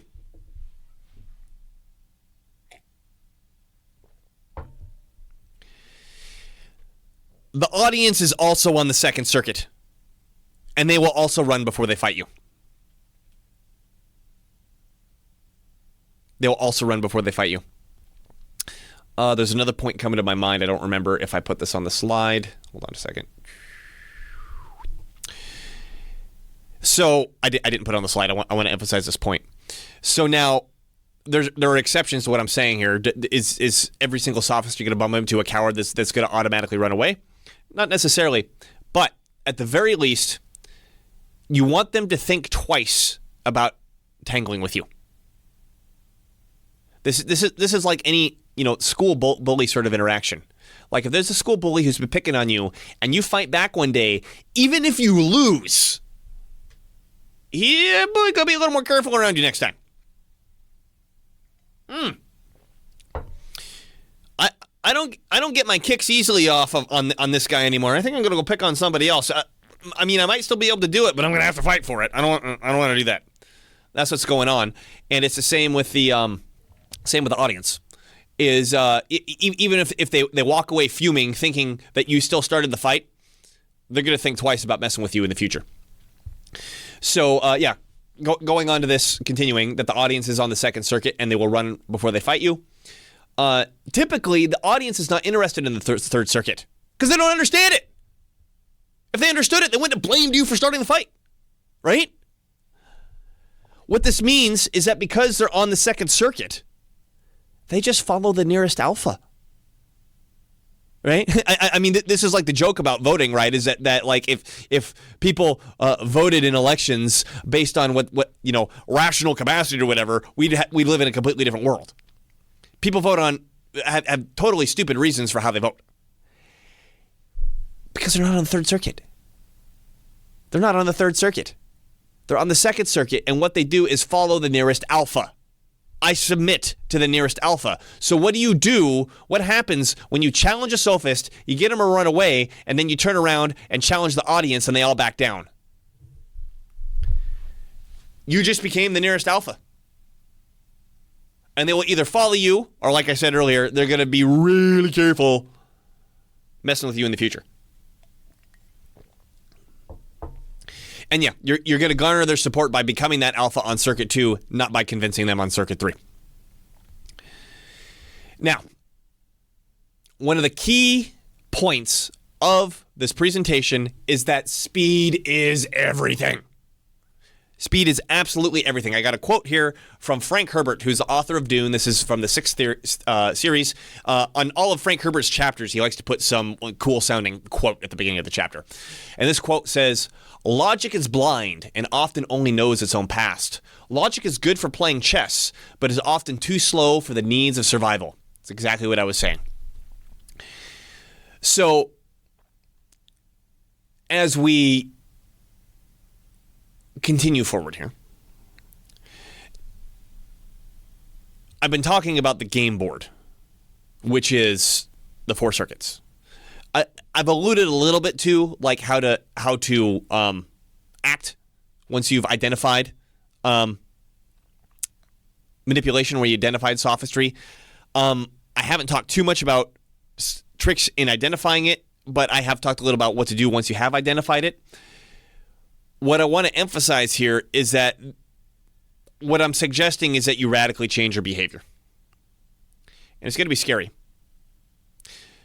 The audience is also on the Second Circuit, and they will also run before they fight you. They will also run before they fight you. There's another point coming to my mind. I don't remember if I put this on the slide. Hold on a second. So I didn't put it on the slide. I want to emphasize this point. So now there are exceptions to what I'm saying here. Is every single sophist you're going to bump into a coward that's going to automatically run away? Not necessarily, but at the very least, you want them to think twice about tangling with you. This is like any school bully sort of interaction. Like if there's a school bully who's been picking on you and you fight back one day, even if you lose, boy, gotta be a little more careful around you next time. I don't get my kicks easily off on this guy anymore. I think I'm gonna go pick on somebody else. I mean, I might still be able to do it, but I'm gonna have to fight for it. I don't want to do that. That's what's going on, and it's the same with the audience. Is even if they walk away fuming, thinking that you still started the fight, they're gonna think twice about messing with you in the future. So going on to this, continuing that the audience is on the Second Circuit and they will run before they fight you. Typically, the audience is not interested in the Third Circuit because they don't understand it. If they understood it, they wouldn't have blamed you for starting the fight, right? What this means is that because they're on the Second Circuit, they just follow the nearest alpha, right? I mean, this is like the joke about voting, right? Is that like if people voted in elections based on what rational capacity or whatever, we live in a completely different world. People vote have totally stupid reasons for how they vote because they're not on the Third Circuit. They're not on the Third Circuit. They're on the Second Circuit, and what they do is follow the nearest alpha. I submit to the nearest alpha. So what do? What happens when you challenge a sophist, you get them to run away, and then you turn around and challenge the audience, and they all back down? You just became the nearest alpha. And they will either follow you, or like I said earlier, they're going to be really careful messing with you in the future. And yeah, you're going to garner their support by becoming that alpha on Circuit 2, not by convincing them on Circuit 3. Now, one of the key points of this presentation is that speed is everything. Speed is absolutely everything. I got a quote here from Frank Herbert, who's the author of Dune. This is from the 6th series. On all of Frank Herbert's chapters, he likes to put some cool-sounding quote at the beginning of the chapter. And this quote says, "Logic is blind and often only knows its own past. Logic is good for playing chess, but is often too slow for the needs of survival." That's exactly what I was saying. So, as we continue forward here, I've been talking about the game board, which is the 4 circuits. I've alluded a little bit to like how to act once you've identified manipulation, where you identified sophistry. I haven't talked too much about tricks in identifying it, but I have talked a little about what to do once you have identified it. What I want to emphasize here is that what I'm suggesting is that you radically change your behavior. And it's going to be scary.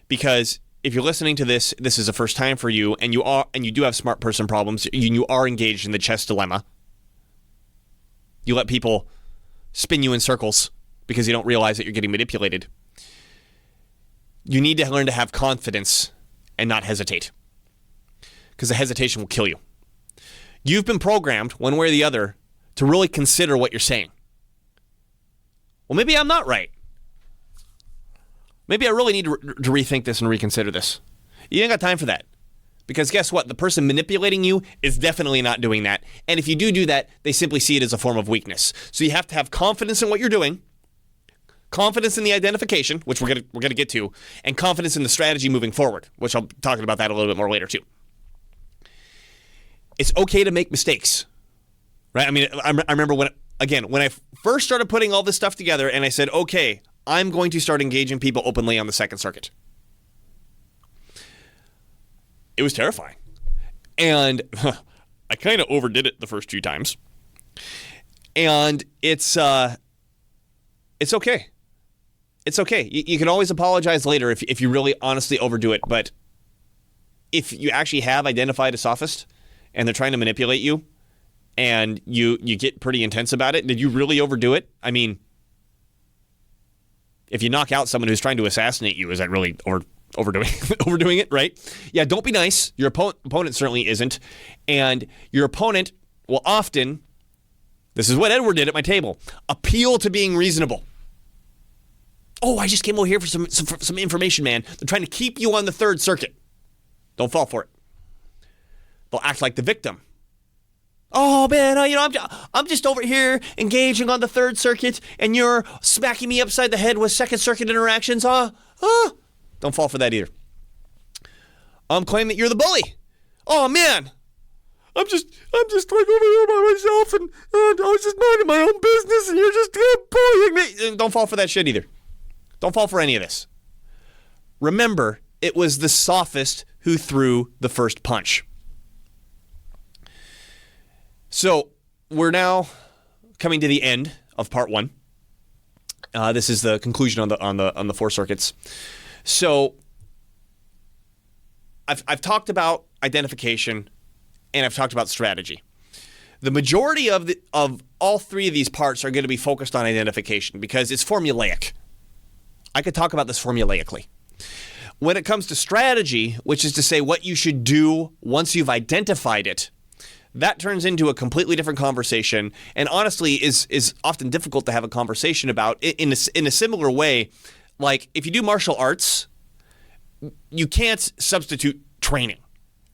Because if you're listening to this, this is the first time for you, and you do have smart person problems, you are engaged in the chess dilemma. You let people spin you in circles because you don't realize that you're getting manipulated. You need to learn to have confidence and not hesitate. Because the hesitation will kill you. You've been programmed, one way or the other, to really consider what you're saying. Well, maybe I'm not right. Maybe I really need to rethink this and reconsider this. You ain't got time for that. Because guess what? The person manipulating you is definitely not doing that. And if you do that, they simply see it as a form of weakness. So you have to have confidence in what you're doing, confidence in the identification, which we're gonna get to, and confidence in the strategy moving forward, which I'll be talking about that a little bit more later too. It's okay to make mistakes, right? I mean, I remember when I first started putting all this stuff together and I said, okay, I'm going to start engaging people openly on the Second Circuit. It was terrifying. And I kind of overdid it the first 2 times. And it's okay. It's okay. You can always apologize later if you really honestly overdo it. But if you actually have identified a sophist and they're trying to manipulate you and you get pretty intense about it, did you really overdo it? I mean, if you knock out someone who's trying to assassinate you, is that really overdoing it, right? Yeah, don't be nice. Your opponent certainly isn't. And your opponent will often, this is what Edward did at my table, appeal to being reasonable. Oh, I just came over here for some information, man. They're trying to keep you on the Third Circuit. Don't fall for it. They'll act like the victim. Oh, man, I'm just over here engaging on the Third Circuit, and you're smacking me upside the head with Second Circuit interactions. Don't fall for that either. Claim that you're the bully. Oh, man, I'm just like over here by myself, and I was just minding my own business, and you're just bullying me. And don't fall for that shit either. Don't fall for any of this. Remember, it was the sophist who threw the first punch. So we're now coming to the end of part 1. This is the conclusion on the 4 circuits. So I've talked about identification and I've talked about strategy. The majority of all 3 of these parts are going to be focused on identification because it's formulaic. I could talk about this formulaically. When it comes to strategy, which is to say what you should do once you've identified it, that turns into a completely different conversation, and honestly is often difficult to have a conversation about in a similar way. Like if you do martial arts, you can't substitute training,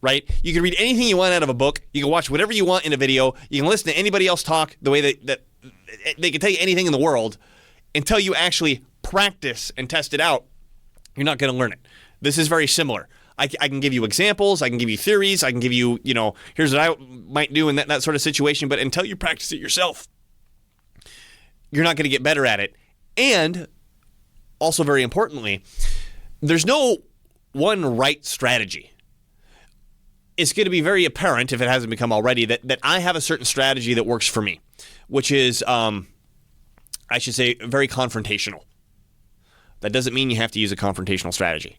right? You can read anything you want out of a book. You can watch whatever you want in a video. You can listen to anybody else talk the way that they can tell you anything in the world. Until you actually practice and test it out, you're not going to learn it. This is very similar. I can give you examples, I can give you theories, I can give you, here's what I might do in that sort of situation, but until you practice it yourself, you're not going to get better at it. And also very importantly, there's no one right strategy. It's going to be very apparent, if it hasn't become already, that I have a certain strategy that works for me, which is, I should say, very confrontational. That doesn't mean you have to use a confrontational strategy.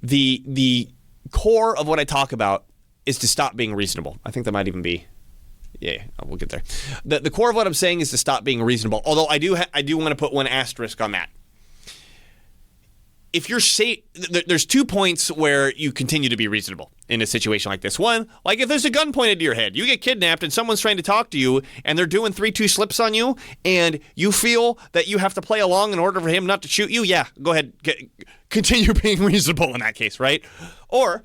The core of what I talk about is to stop being reasonable. I think that might even be, we'll get there. The core of what I'm saying is to stop being reasonable. Although I do want to put one asterisk on that. If you're there's 2 points where you continue to be reasonable in a situation like this. One, like if there's a gun pointed to your head, you get kidnapped and someone's trying to talk to you and they're doing 3-2 slips on you and you feel that you have to play along in order for him not to shoot you, yeah, go ahead. Continue being reasonable in that case, right? Or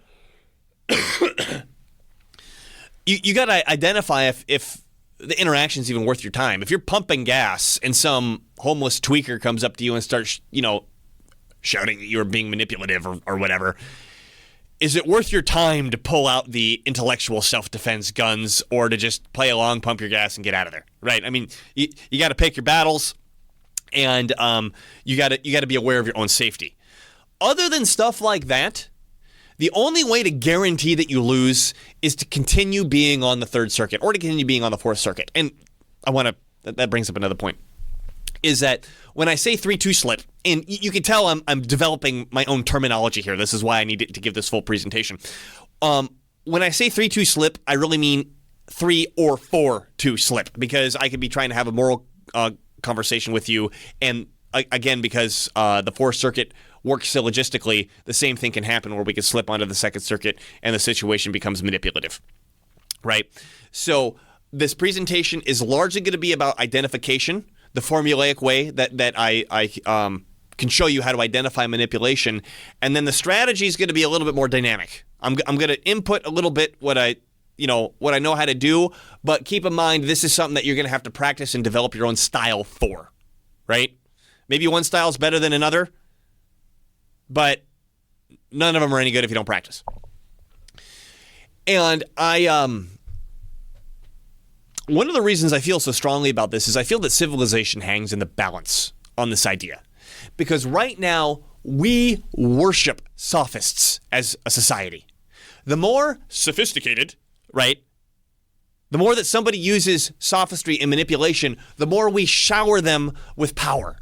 you got to identify if the interaction's even worth your time. If you're pumping gas and some homeless tweaker comes up to you and starts, shouting that you're being manipulative or whatever, is it worth your time to pull out the intellectual self-defense guns or to just play along, pump your gas, and get out of there, right? I mean, you got to pick your battles, and you got to be aware of your own safety. Other than stuff like that, the only way to guarantee that you lose is to continue being on the Third Circuit or to continue being on the Fourth Circuit. And that brings up another point, is that when I say 3-2 slip, and you can tell I'm developing my own terminology here. This is why I need to give this full presentation. When I say 3-2 slip, I really mean 3 or 4-2 slip, because I could be trying to have a moral conversation with you, and again, because the Fourth Circuit works syllogistically, the same thing can happen where we could slip onto the Second Circuit and the situation becomes manipulative, right? So this presentation is largely going to be about identification, the formulaic way that I can show you how to identify manipulation, and then the strategy is going to be a little bit more dynamic. I'm going to input a little bit what I know how to do, but keep in mind this is something that you're going to have to practice and develop your own style for, right? Maybe one style is better than another, but none of them are any good if you don't practice. And one of the reasons I feel so strongly about this is I feel that civilization hangs in the balance on this idea. Because right now, we worship sophists as a society. The more sophisticated, right, the more that somebody uses sophistry and manipulation, the more we shower them with power.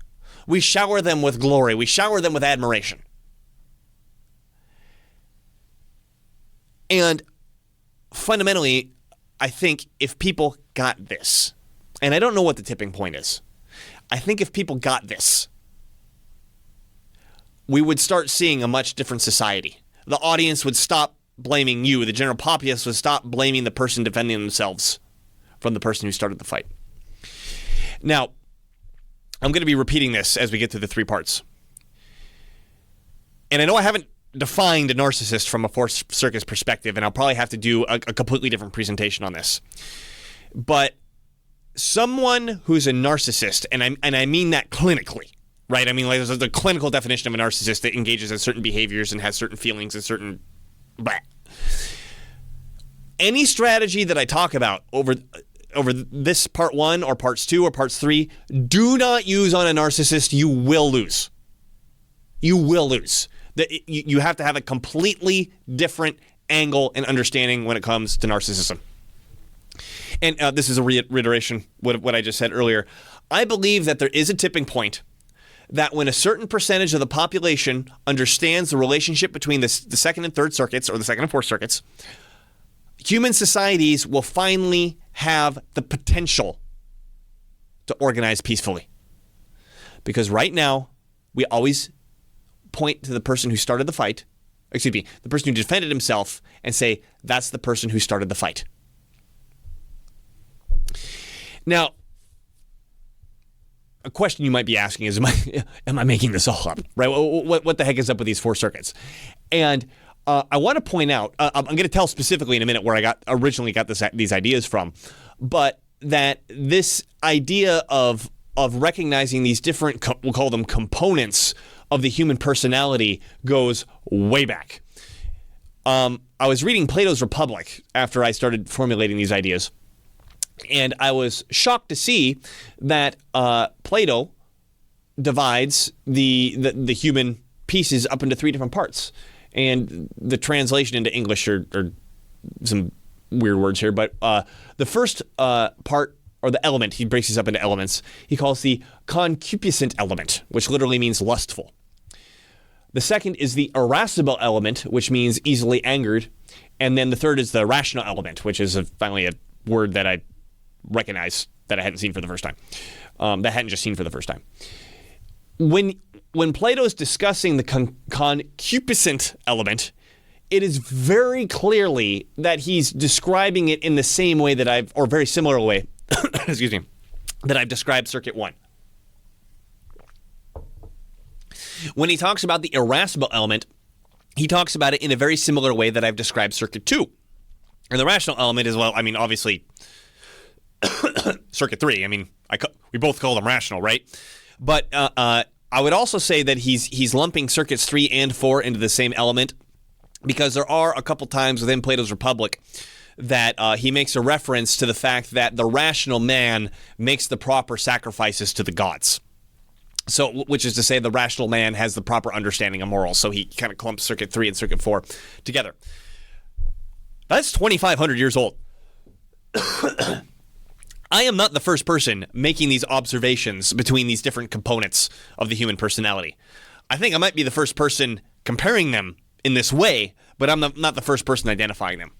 We shower them with glory. We shower them with admiration. And fundamentally, I think if people got this, and I don't know what the tipping point is, I think if people got this, we would start seeing a much different society. The audience would stop blaming you. The general populace would stop blaming the person defending themselves from the person who started the fight. Now, I'm going to be repeating this as we get through the 3 parts. And I know I haven't defined a narcissist from a Fourth Circuit perspective, and I'll probably have to do a completely different presentation on this. But someone who's a narcissist, and I mean that clinically, right? I mean, like, there's the clinical definition of a narcissist that engages in certain behaviors and has certain feelings and certain blah. Any strategy that I talk about over this part 1 or parts 2 or parts 3, do not use on a narcissist. You will lose. You will lose. You have to have a completely different angle and understanding when it comes to narcissism. And this is a reiteration of what I just said earlier. I believe that there is a tipping point that when a certain percentage of the population understands the relationship between the Second and Third Circuits, or the Second and Fourth Circuits, human societies will finally have the potential to organize peacefully. Because right now, we always point to the person who started the fight, the person who defended himself, and say, that's the person who started the fight. Now, a question you might be asking is, am I making this all up? Right? What the heck is up with these 4 circuits? And I want to point out, I'm going to tell specifically in a minute where I originally got these ideas from, but that this idea of recognizing these different, we'll call them components of the human personality, goes way back. I was reading Plato's Republic after I started formulating these ideas, and I was shocked to see that Plato divides the human pieces up into 3 different parts. And the translation into English are some weird words here, but the first part or the element, he breaks these up into elements, he calls the concupiscent element, which literally means lustful. The second is the irascible element, which means easily angered. And then the third is the rational element, which is finally a word that I recognize that I hadn't seen for the first time. That I hadn't just seen for the first time. When Plato is discussing the concupiscent element, it is very clearly that he's describing it in the same way that or very similar way, excuse me, that I've described Circuit 1. When he talks about the irascible element, he talks about it in a very similar way that I've described Circuit 2. And the rational element is, well, I mean, obviously, Circuit 3. I mean, we both call them rational, right? But I would also say that he's lumping Circuits 3 and 4 into the same element, because there are a couple times within Plato's Republic that he makes a reference to the fact that the rational man makes the proper sacrifices to the gods. So, which is to say, the rational man has the proper understanding of morals. So he kind of clumps Circuit 3 and Circuit 4 together. That's 2,500 years old. I am not the first person making these observations between these different components of the human personality. I think I might be the first person comparing them in this way, but I'm not the first person identifying them.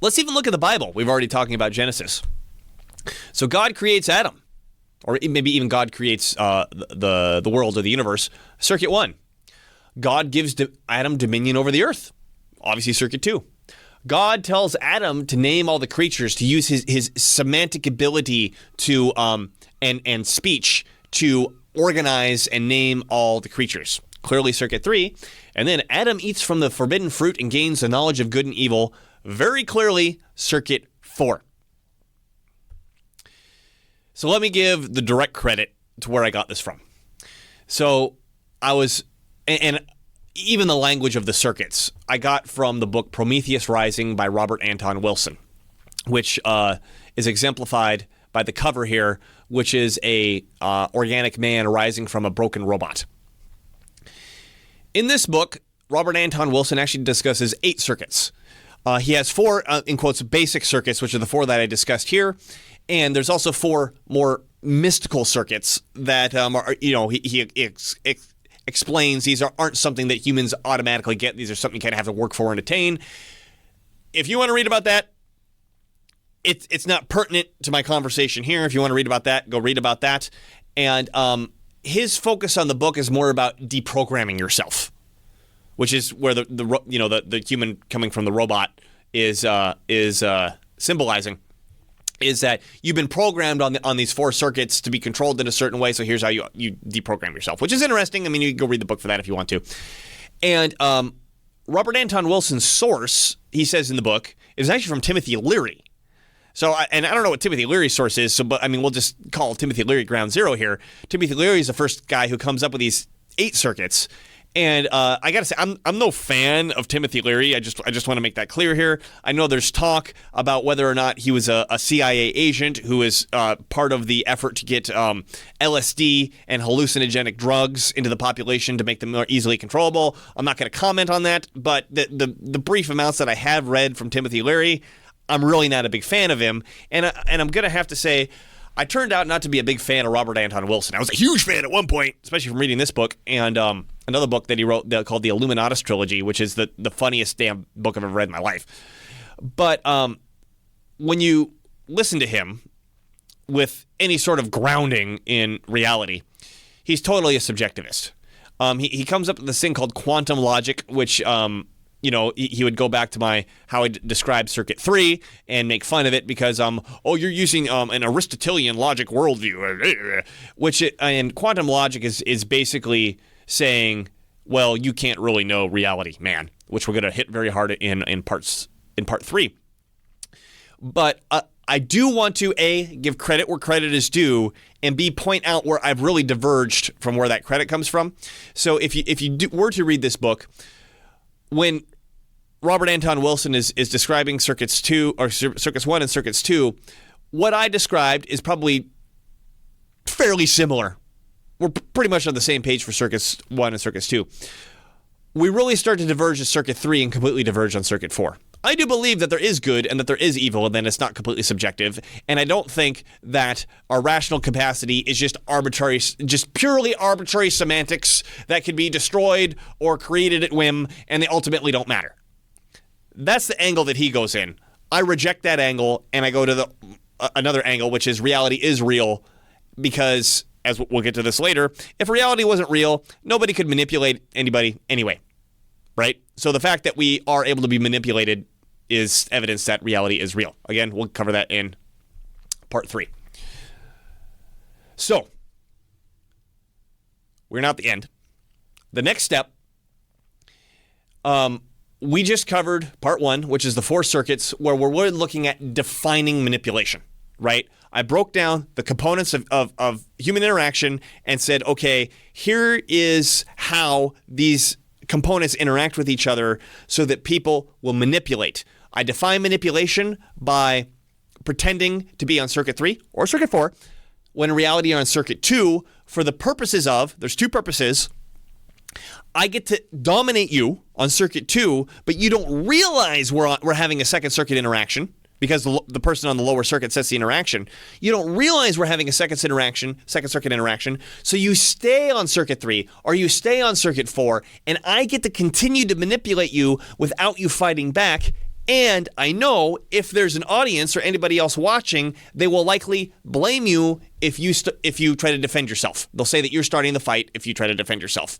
Let's even look at the Bible. We've already talking about Genesis. So God creates Adam. Or maybe even God creates the world or the universe. Circuit 1. God gives Adam dominion over the earth. Obviously, Circuit 2. God tells Adam to name all the creatures, to use his semantic ability to and speech to organize and name all the creatures. Clearly, Circuit 3. And then Adam eats from the forbidden fruit and gains the knowledge of good and evil. Very clearly, Circuit 4. So let me give the direct credit to where I got this from. So and even the language of the circuits, I got from the book Prometheus Rising by Robert Anton Wilson, which is exemplified by the cover here, which is a organic man rising from a broken robot. In this book, Robert Anton Wilson actually discusses 8 circuits. He has 4, in quotes, basic circuits, which are the 4 that I discussed here. And there's also 4 more mystical circuits that he explains these aren't something that humans automatically get. These are something you kind of have to work for and attain. If you want to read about that, it's not pertinent to my conversation here. If you want to read about that, go read about that. And his focus on the book is more about deprogramming yourself, which is where the human coming from the robot is symbolizing. Is that you've been programmed on these 4 circuits to be controlled in a certain way, so here's how you deprogram yourself, which is interesting. I mean, you can go read the book for that if you want to. And Robert Anton Wilson's source, he says in the book, is actually from Timothy Leary. So, and I don't know what Timothy Leary's source is, but I mean, we'll just call Timothy Leary ground zero here. Timothy Leary is the first guy who comes up with these 8 circuits. And I got to say, I'm no fan of Timothy Leary. I just want to make that clear here. I know there's talk about whether or not he was a CIA agent who is part of the effort to get LSD and hallucinogenic drugs into the population to make them more easily controllable. I'm not going to comment on that, but the brief amounts that I have read from Timothy Leary, I'm really not a big fan of him. And I'm going to have to say, I turned out not to be a big fan of Robert Anton Wilson. I was a huge fan at one point, especially from reading this book and another book that he wrote called the Illuminatus Trilogy, which is the funniest damn book I've ever read in my life. But when you listen to him with any sort of grounding in reality, he's totally a subjectivist. He comes up with this thing called quantum logic, which he would go back to how I described Circuit 3 and make fun of it because, you're using an Aristotelian logic worldview, and quantum logic is basically saying, well, you can't really know reality, man, which we're going to hit very hard in part 3. But I do want to, A, give credit where credit is due, and B, point out where I've really diverged from where that credit comes from. So if you were to read this book, when Robert Anton Wilson is describing Circuits 2 or Circuits 1 and Circuits 2, what I described is probably fairly similar. We're pretty much on the same page for Circuits 1 and Circuits 2. We really start to diverge at Circuit 3 and completely diverge on Circuit 4. I do believe that there is good and that there is evil, and then it's not completely subjective. And I don't think that our rational capacity is just arbitrary, just purely arbitrary semantics that can be destroyed or created at whim, and they ultimately don't matter. That's the angle that he goes in. I reject that angle, and I go to the another angle, which is reality is real, because, as we'll get to this later, if reality wasn't real, nobody could manipulate anybody anyway, right? So the fact that we are able to be manipulated is evidence that reality is real. Again, we'll cover that in part 3. So, we're not at the end. The next step, we just covered part 1, which is the 4 circuits, where we're really looking at defining manipulation, right? I broke down the components of human interaction and said, okay, here is how these components interact with each other so that people will manipulate. I define manipulation by pretending to be on circuit 3 or circuit 4, when in reality you're on circuit 2, for the purposes of, there's 2 purposes. I get to dominate you on circuit 2, but you don't realize we're having a second circuit interaction, because the person on the lower circuit sets the interaction. You don't realize we're having a second circuit interaction, so you stay on circuit 3 or you stay on circuit 4, and I get to continue to manipulate you without you fighting back. And I know if there's an audience or anybody else watching, they will likely blame you if you try to defend yourself. They'll say that you're starting the fight if you try to defend yourself.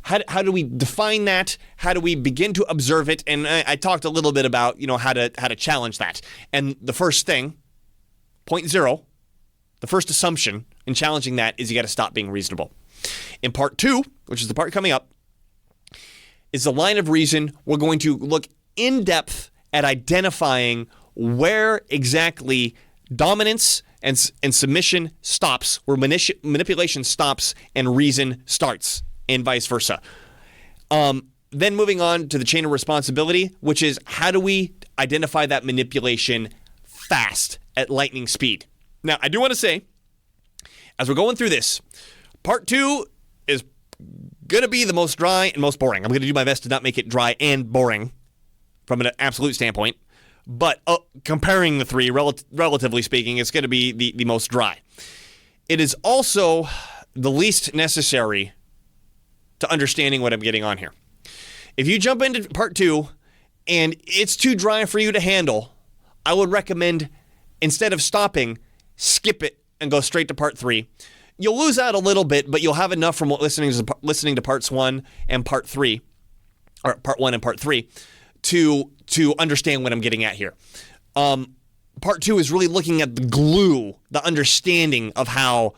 How do we define that? How do we begin to observe it? And I talked a little bit about, how to challenge that. And the first thing, point 0, the first assumption in challenging that is you got to stop being reasonable. In part 2, which is the part coming up, is the line of reason. We're going to look in depth at identifying where exactly dominance and submission stops, where manipulation stops and reason starts, and vice versa. Then moving on to the chain of responsibility, which is how do we identify that manipulation fast at lightning speed? Now, I do want to say, as we're going through this, part 2 is going to be the most dry and most boring. I'm going to do my best to not make it dry and boring from an absolute standpoint, but comparing the 3, relatively speaking, it's going to be the most dry. It is also the least necessary to understanding what I'm getting on here. If you jump into part 2 and it's too dry for you to handle, I would recommend, instead of stopping, skip it and go straight to part 3. You'll lose out a little bit, but you'll have enough from listening to parts 1 and part 3, or part 1 and part 3, to understand what I'm getting at here. Part 2 is really looking at the glue, the understanding of how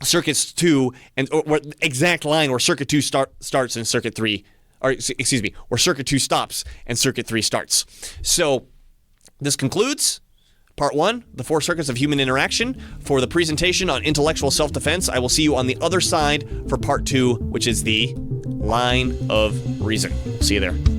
circuits 2 or exact line where circuit 2 starts and circuit 3, or excuse me, where circuit 2 stops and circuit 3 starts. So this concludes part 1, the 4 circuits of human interaction, for the presentation on intellectual self-defense. I will see you on the other side for part 2, which is the line of reason. See you there.